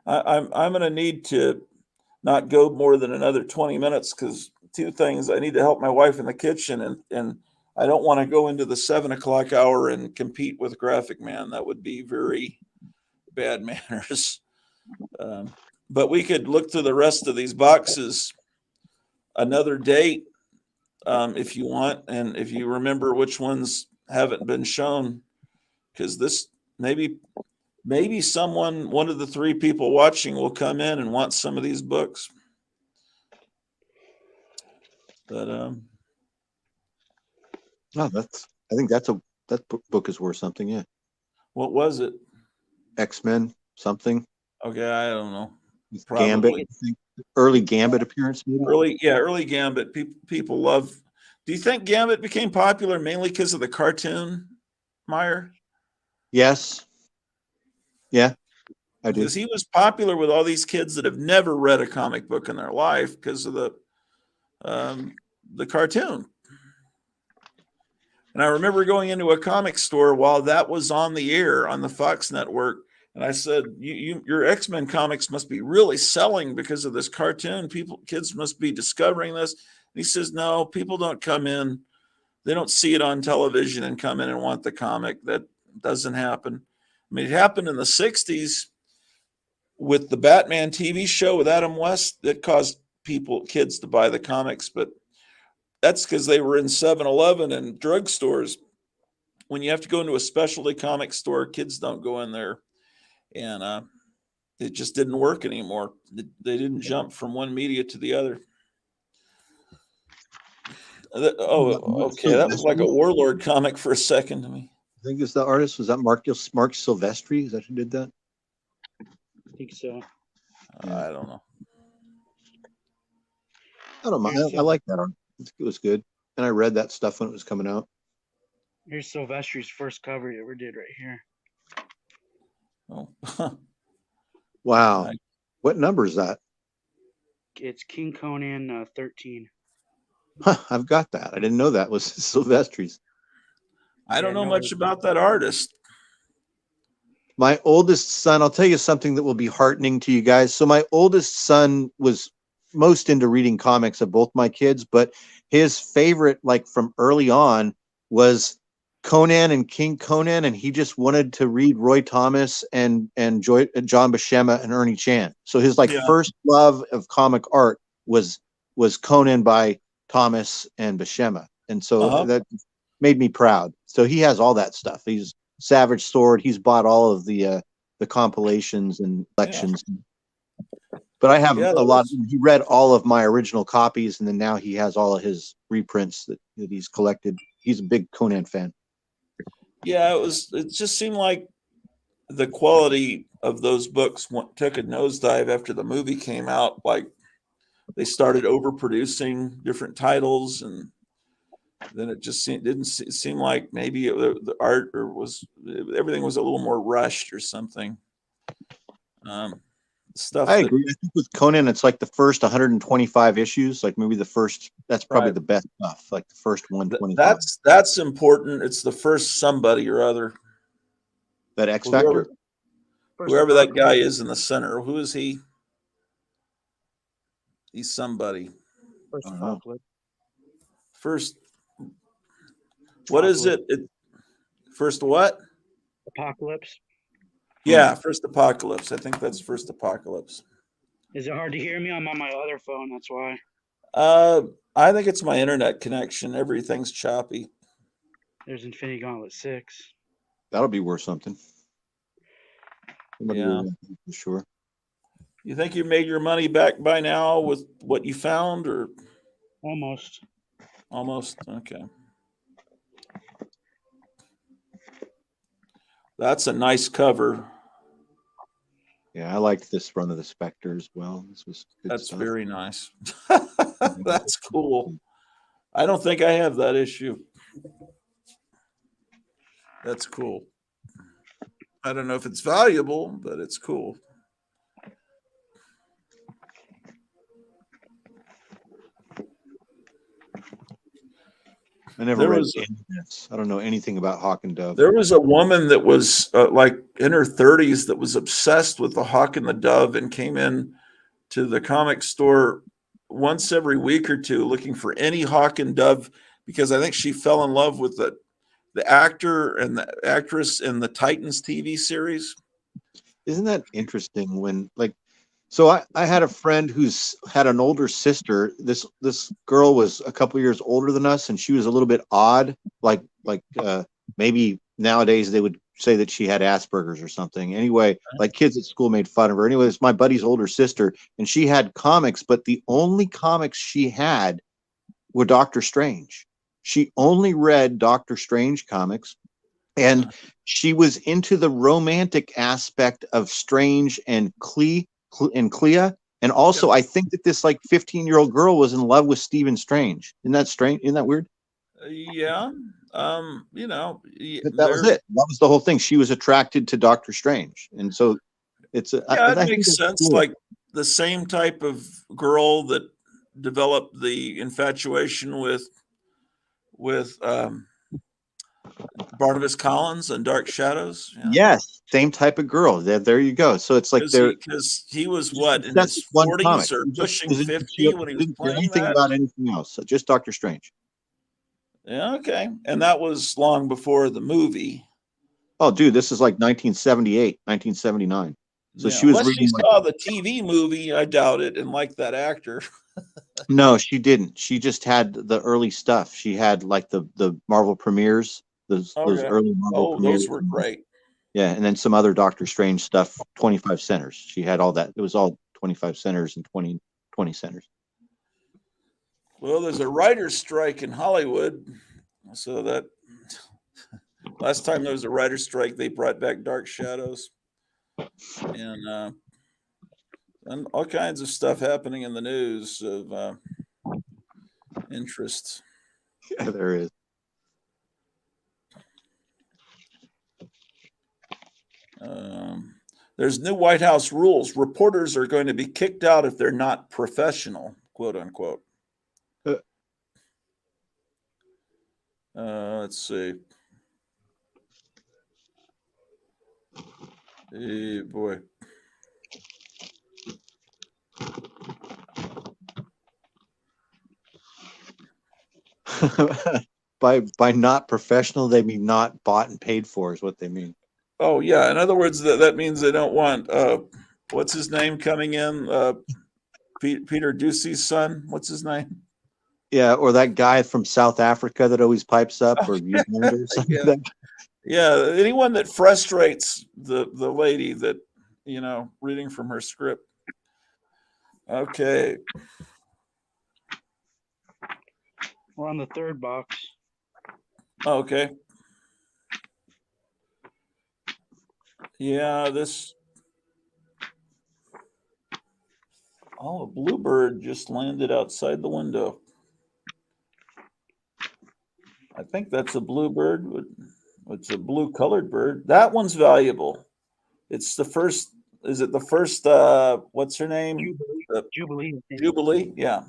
I'm gonna need to not go more than another 20 minutes because two things. I need to help my wife in the kitchen, and I don't want to go into the 7 o'clock hour and compete with Graphic Man. That would be very bad manners. But we could look through the rest of these boxes another date, if you want, and if you remember which ones haven't been shown, because this maybe one of the three people watching will come in and want some of these books. But Oh, I think that book is worth something. Yeah, what was it? X-Men something. Okay, I don't know. Gambit, Probably I think. Early Gambit appearance, maybe. early Gambit. People love. Do you think Gambit became popular mainly because of the cartoon, Meyer? Yes. Yeah, I do. Because he was popular with all these kids that have never read a comic book in their life because of the cartoon. And I remember going into a comic store while that was on the air on the Fox network, and I said, your X-Men comics must be really selling because of this cartoon. Kids must be discovering this." And he says, "No, people don't come in. They don't see it on television and come in and want the comic. That doesn't happen." I mean, it happened in the 60s with the Batman TV show with Adam West that caused kids to buy the comics, but that's because they were in 7-Eleven and drugstores. When you have to go into a specialty comic store, kids don't go in there. And it just didn't work anymore. They didn't jump from one media to the other. Okay. That was like a Warlord comic for a second to me. I think it's the artist. Was that Mark Silvestri? Is that who did that? I think so. I don't know. I don't mind. I like that art. It was good. And I read that stuff when it was coming out. Here's Silvestri's first cover he ever did right here. Oh. Wow. What number is that? It's King Conan 13. Huh, I've got that. I didn't know that was Silvestri's. I don't know much about that artist. My oldest son, I'll tell you something that will be heartening to you guys. So my oldest son was most into reading comics of both my kids, but his favorite, like from early on, was Conan and King Conan, and he just wanted to read Roy Thomas and John Buscema and Ernie Chan. So his first love of comic art was Conan by Thomas and Buscema, and so that made me proud. So he has all that stuff. He's Savage Sword. He's bought all of the compilations and collections. But I have a lot. He read all of my original copies, and then now he has all of his reprints that he's collected. He's a big Conan fan. Yeah, it just seemed like the quality of those books took a nosedive after the movie came out. Like they started overproducing different titles, and then it just didn't seem like maybe the art everything was a little more rushed or something. Stuff. I agree. I think with Conan, it's like the first 125 issues, like maybe the first. That's probably the best stuff. Like the first 125. That's important. It's the first somebody or other. That X Factor. Whoever that guy is in the center. Who is he? He's somebody. First Apocalypse. First. What is it? First what? Apocalypse. Yeah, First Apocalypse. I think that's First Apocalypse. Is it hard to hear me? I'm on my other phone. That's why. I think it's my internet connection. Everything's choppy. There's Infinity Gauntlet 6. That'll be worth something. Yeah, for sure. You think you made your money back by now with what you found, or almost? Almost. Okay. That's a nice cover. Yeah, I liked this run of the Spectre as well. This was good. That's stuff. very nice. That's cool. I don't think I have that issue. That's cool. I don't know if it's valuable, but it's cool. I never There read was any of this. I don't know anything about Hawk and Dove. There was a woman that was like in her 30s that was obsessed with the Hawk and the Dove and came in to the comic store once every week or two looking for any Hawk and Dove because I think she fell in love with the actor and the actress in the Titans TV series. Isn't that interesting when so I had a friend who's had an older sister. This girl was a couple years older than us, and she was a little bit odd. Maybe nowadays they would say that she had Asperger's or something. Anyway, like kids at school made fun of her. Anyway, it's my buddy's older sister, and she had comics, but the only comics she had were Doctor Strange. She only read Doctor Strange comics. And she was into the romantic aspect of Strange and Clea. And also, I think that this 15-year-old girl was in love with Stephen Strange. Isn't that strange? Isn't that weird? Yeah. That was it. That was the whole thing. She was attracted to Doctor Strange. And so it makes sense. Cool. Like the same type of girl that developed the infatuation with Barnabas Collins and Dark Shadows. Yeah. Yes, same type of girl. There you go. So it's like because he was what in his 40s or pushing 50 when he was playing anything about anything else. Just Doctor Strange. Yeah, okay. And that was long before the movie. Oh, dude, this is like 1978, 1979. So yeah, she was unless she saw the TV movie, I doubt it, and liked that actor. No, she didn't. She just had the early stuff. She had like the Marvel premieres, those early Marvel premieres. Those were great. Yeah, and then some other Doctor Strange stuff, 25 centers. She had all that. It was all 25 centers and 20 centers. Well, there's a writer's strike in Hollywood. So that last time there was a writer's strike, they brought back Dark Shadows. And all kinds of stuff happening in the news of interest. Yeah, there is. There's new White House rules. Reporters are going to be kicked out if they're not professional, quote unquote. Let's see. Hey, boy. By not professional, they mean not bought and paid for is what they mean. Oh, yeah. In other words, that means they don't want, what's his name coming in? Peter Ducey's son. What's his name? Yeah, or that guy from South Africa that always pipes up, or or something. Yeah, anyone that frustrates the lady that, reading from her script. Okay. We're on the third box. Okay. Yeah, a bluebird just landed outside the window. I think that's a bluebird. It's a blue colored bird. That one's valuable. It's the first. Is it the first? What's her name? Jubilee. Jubilee. Yeah.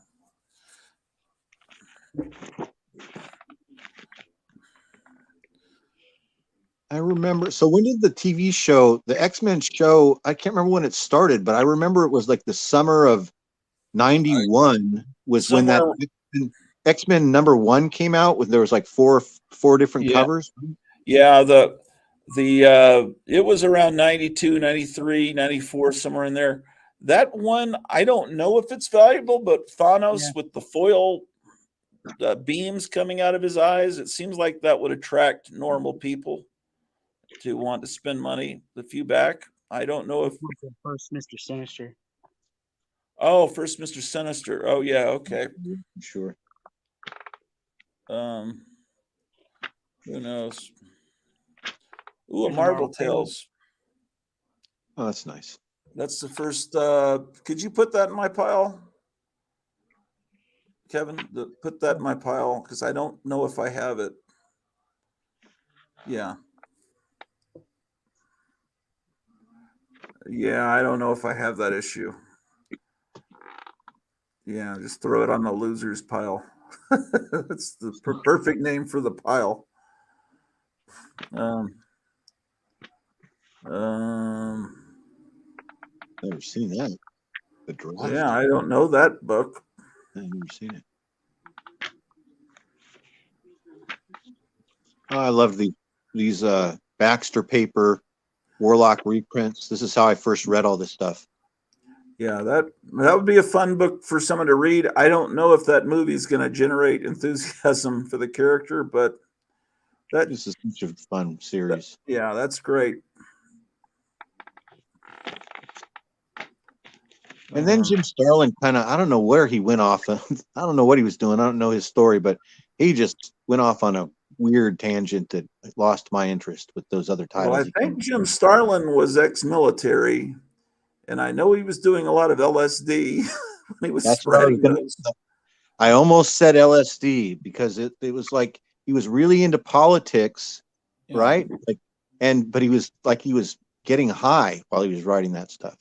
I remember. So when did the TV show, the X-Men show? I can't remember when it started, but I remember it was like the summer of '91 was when that X-Men #1 came out. There was like four different covers. Yeah, it was around 92, 93, 94, somewhere in there. That one, I don't know if it's valuable, but Thanos with the foil beams coming out of his eyes, it seems like that would attract normal people to want to spend money. The few back, I don't know if first Mr. Sinister. Oh, first Mr. Sinister. Oh yeah, okay. Sure. Who knows? Ooh, a Marvel Tales. Oh, that's nice. That's the first. Could you put that in my pile, Kevin? Put that in my pile because I don't know if I have it. Yeah. Yeah, I don't know if I have that issue. Yeah, just throw it on the losers pile. That's the perfect name for the pile. Um, um, Never seen that. The draft. yeah, I don't know that book. I've never seen it. Oh, I love these Baxter paper Warlock reprints. This is how I first read all this stuff. Yeah, that would be a fun book for someone to read. I don't know if that movie is going to generate enthusiasm for the character, but This is such a fun series. Yeah, that's great. And then Jim Starlin kind of, I don't know where he went off. I don't know what he was doing. I don't know his story, but he just went off on a weird tangent that lost my interest with those other titles. Well, I think Jim Starlin was ex-military, and I know he was doing a lot of LSD when he was spreading those. I almost said LSD because it was like he was really into politics, right? Like, but he was getting high while he was writing that stuff.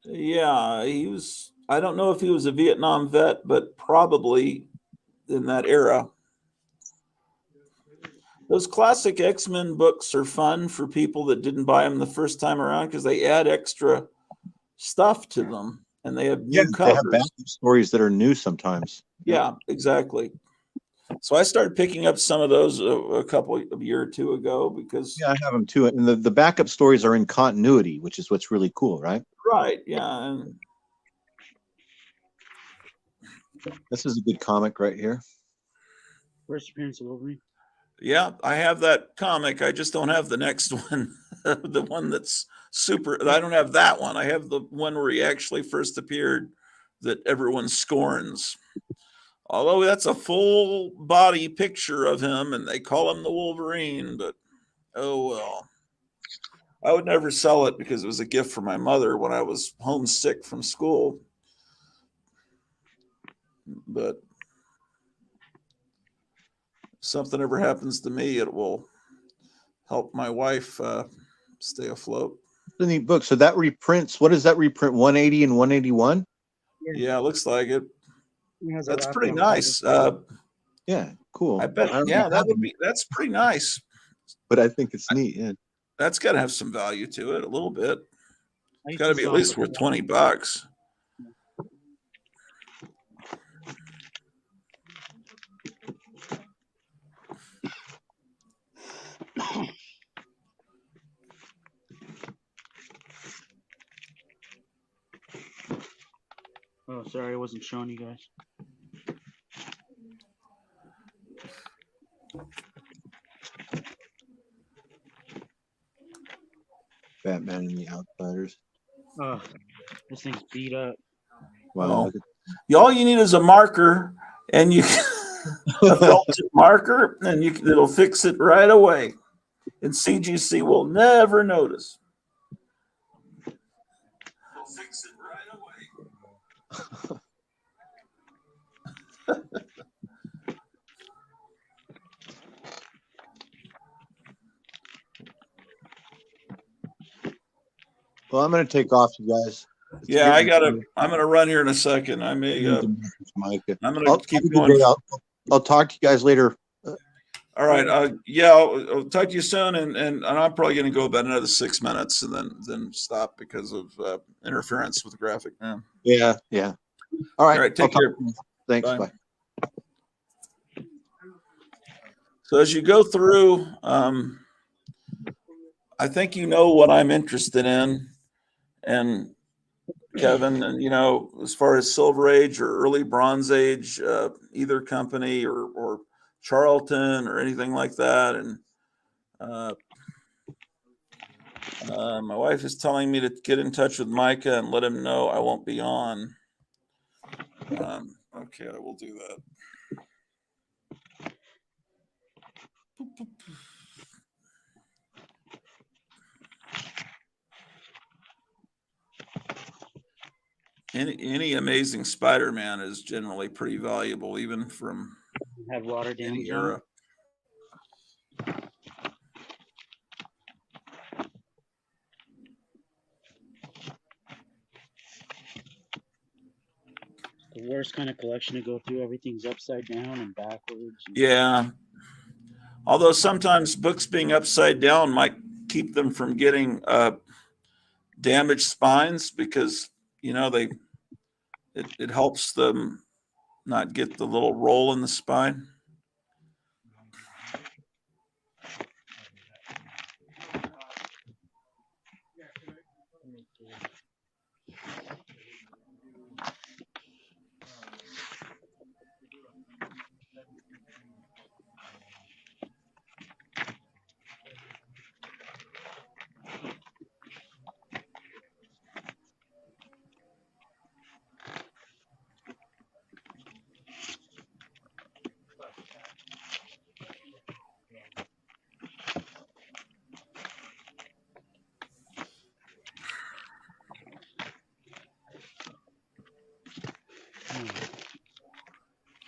Yeah, he was. I don't know if he was a Vietnam vet, but probably in that era. Those classic X-Men books are fun for people that didn't buy them the first time around because they add extra stuff to them and they have new covers. They have backup stories that are new sometimes. Yeah, exactly. So I started picking up some of those a couple of year or two ago because I have them too. And the backup stories are in continuity, which is what's really cool, right? Right. Yeah. And this is a good comic right here. First appearance of Wolverine. Yeah, I have that comic. I just don't have the next one. The one that's super. I don't have that one. I have the one where he actually first appeared that everyone scorns. Although that's a full body picture of him and they call him the Wolverine, but oh well. I would never sell it because it was a gift for my mother when I was homesick from school. But if something ever happens to me, it will help my wife stay afloat. It's a neat book. So that reprints, what does that reprint? 180 and 181? Yeah, it looks like it. That's pretty nice. Yeah, cool. I bet. That's pretty nice. But I think it's neat. Yeah, that's got to have some value to it, a little bit. It's got to be at least worth $20. Oh, sorry, I wasn't showing you guys. Batman and the Outsiders. Oh, this thing's beat up. Wow. All you need is a marker, and you a felted marker, and it'll fix it right away. And CGC will never notice. It'll fix it right away. Well, I'm going to take off, you guys. Yeah, I'm going to run here in a second. I may. I'm going to keep going. I'll talk to you guys later. All right. Yeah, I'll talk to you soon, and I'm probably going to go about another 6 minutes and then stop because of interference with the graphic. Yeah. All right. Take care. Thanks. Bye. So as you go through, I think you know what I'm interested in, and Kevin, and as far as Silver Age or early Bronze Age, either company or Charlton or anything like that. And my wife is telling me to get in touch with Micah and let him know I won't be on. Okay, I will do that. Any Amazing Spider-Man is generally pretty valuable, even from have water damage any era. the worst kind of collection to go through. Everything's upside down and backwards. Yeah. Although sometimes books being upside down might keep them from getting damaged spines because, it helps them not get the little roll in the spine.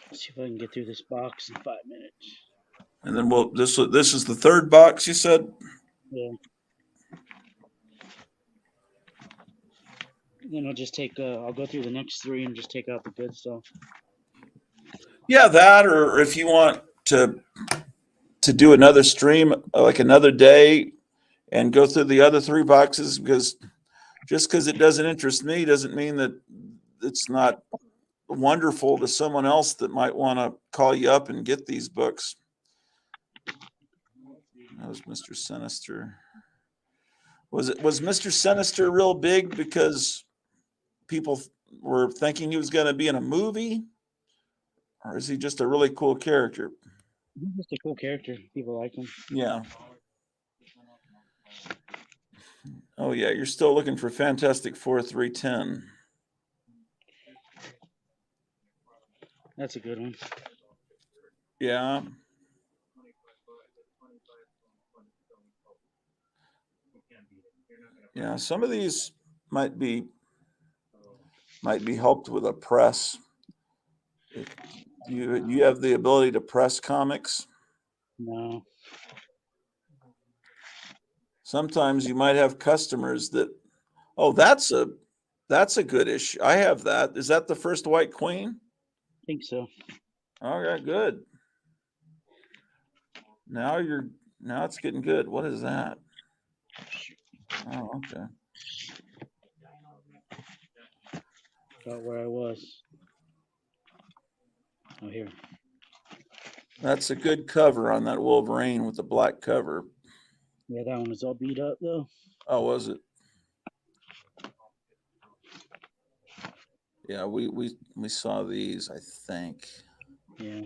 Let's see if I can get through this box in 5 minutes. And then this is the third box, you said? Yeah. Then I'll just I'll go through the next 3 and just take out the good stuff. Yeah, that, or if you want to do another stream, like another day, and go through the other 3 boxes, because just because it doesn't interest me doesn't mean that it's not wonderful to someone else that might want to call you up and get these books. That was Mr. Sinister. Was Mr. Sinister real big because people were thinking he was going to be in a movie, or is he just a really cool character? He's just a cool character. People like him. Yeah. Oh yeah, you're still looking for Fantastic Four 310. That's a good one. Yeah. Yeah, some of these might be helped with a press. You have the ability to press comics? No. Sometimes you might have customers that, oh, that's a good issue. I have that. Is that the first White Queen? I think so. Okay, good. Now it's getting good. What is that? Oh, okay. About where I was. Oh, here. That's a good cover on that Wolverine with the black cover. Yeah, that one was all beat up though. Oh, was it? Yeah, we saw these, I think. Yeah.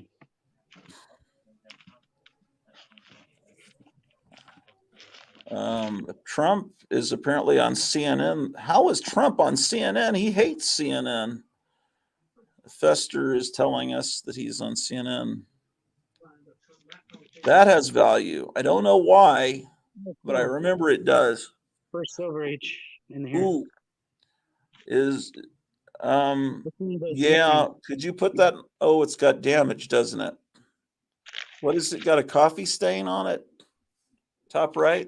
Trump is apparently on CNN. How is Trump on CNN? He hates CNN. Fester is telling us that he's on CNN. That has value. I don't know why, but I remember it does. First Silver Age in here. Ooh, is yeah. Could you put that? Oh, it's got damage, doesn't it? What is it? Got a coffee stain on it? Top right.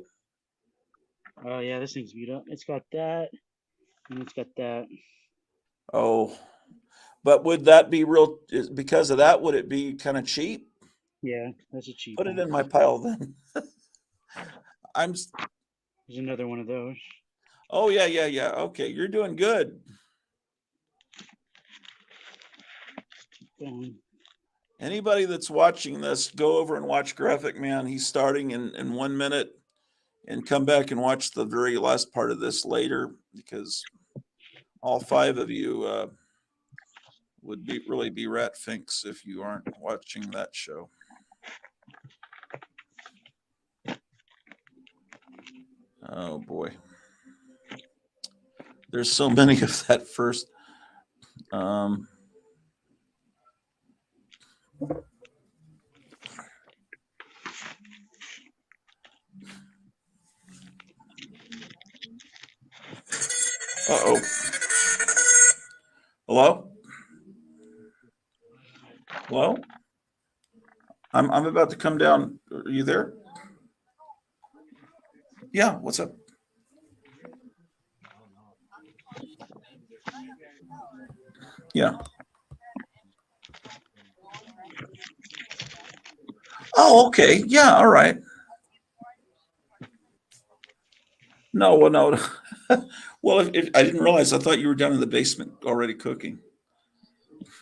Oh yeah, this thing's beat up. It's got that, and it's got that. Oh, but would that be real? Because of that, would it be kind of cheap? Yeah, that's a cheap Put one. it in my pile then. There's another one of those. Oh yeah. Okay, you're doing good. Anybody that's watching this, go over and watch Graphic Man. He's starting in 1 minute, and come back and watch the very last part of this later, because all 5 of you would really be rat finks if you aren't watching that show. Oh boy, there's so many of that first. Uh-oh. Hello? Hello? I'm about to come down. Are you there? Yeah, what's up? Yeah. Oh, okay. Yeah. All right. No, well, no. Well, if I didn't realize, I thought you were down in the basement already cooking.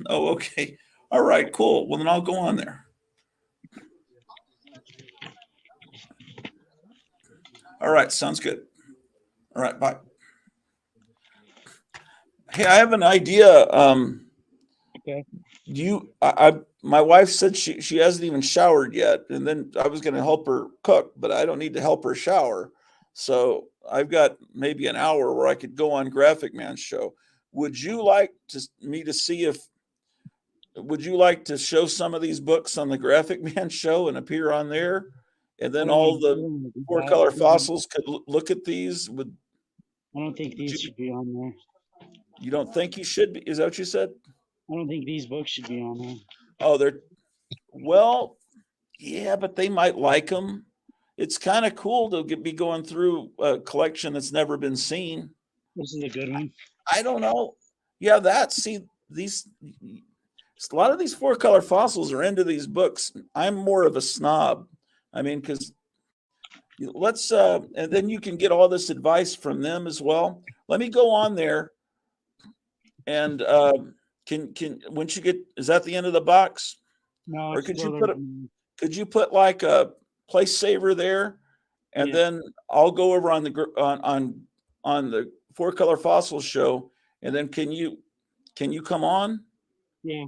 Oh, okay. All right, cool. Well, then I'll go on there. All right, sounds good. All right, bye. Hey, I have an idea. Okay. My wife said she hasn't even showered yet, and then I was going to help her cook, but I don't need to help her shower. So I've got maybe an hour where I could go on Graphic Man's show. Would you like me to see if would you like to show some of these books on the Graphic Man show and appear on there? And then all the four color fossils could look at these. I don't think these should be on there. You don't think you should be? Is that what you said? I don't think these books should be on there. Oh, well, yeah, but they might like them. It's kind of cool to be going through a collection that's never been seen. This is a good one. I don't know. Yeah, these a lot of these four color fossils are into these books. I'm more of a snob. I mean, because let's and then you can get all this advice from them as well. Let me go on there and can once you get, is that the end of the box? No, Or could you put like a place saver there, and then I'll go over on the four color fossil show, and then can you come on? Yeah.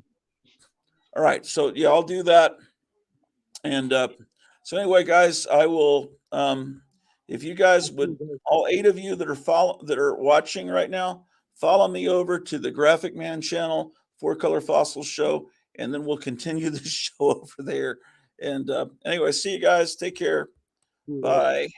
All right, so yeah, I'll do that. And so anyway, guys, I will. If you guys would, all 8 of you that are watching right now, follow me over to the Graphic Man channel, Four Color Fossil Show, and then we'll continue the show over there. And anyway, see you guys. Take care. Bye.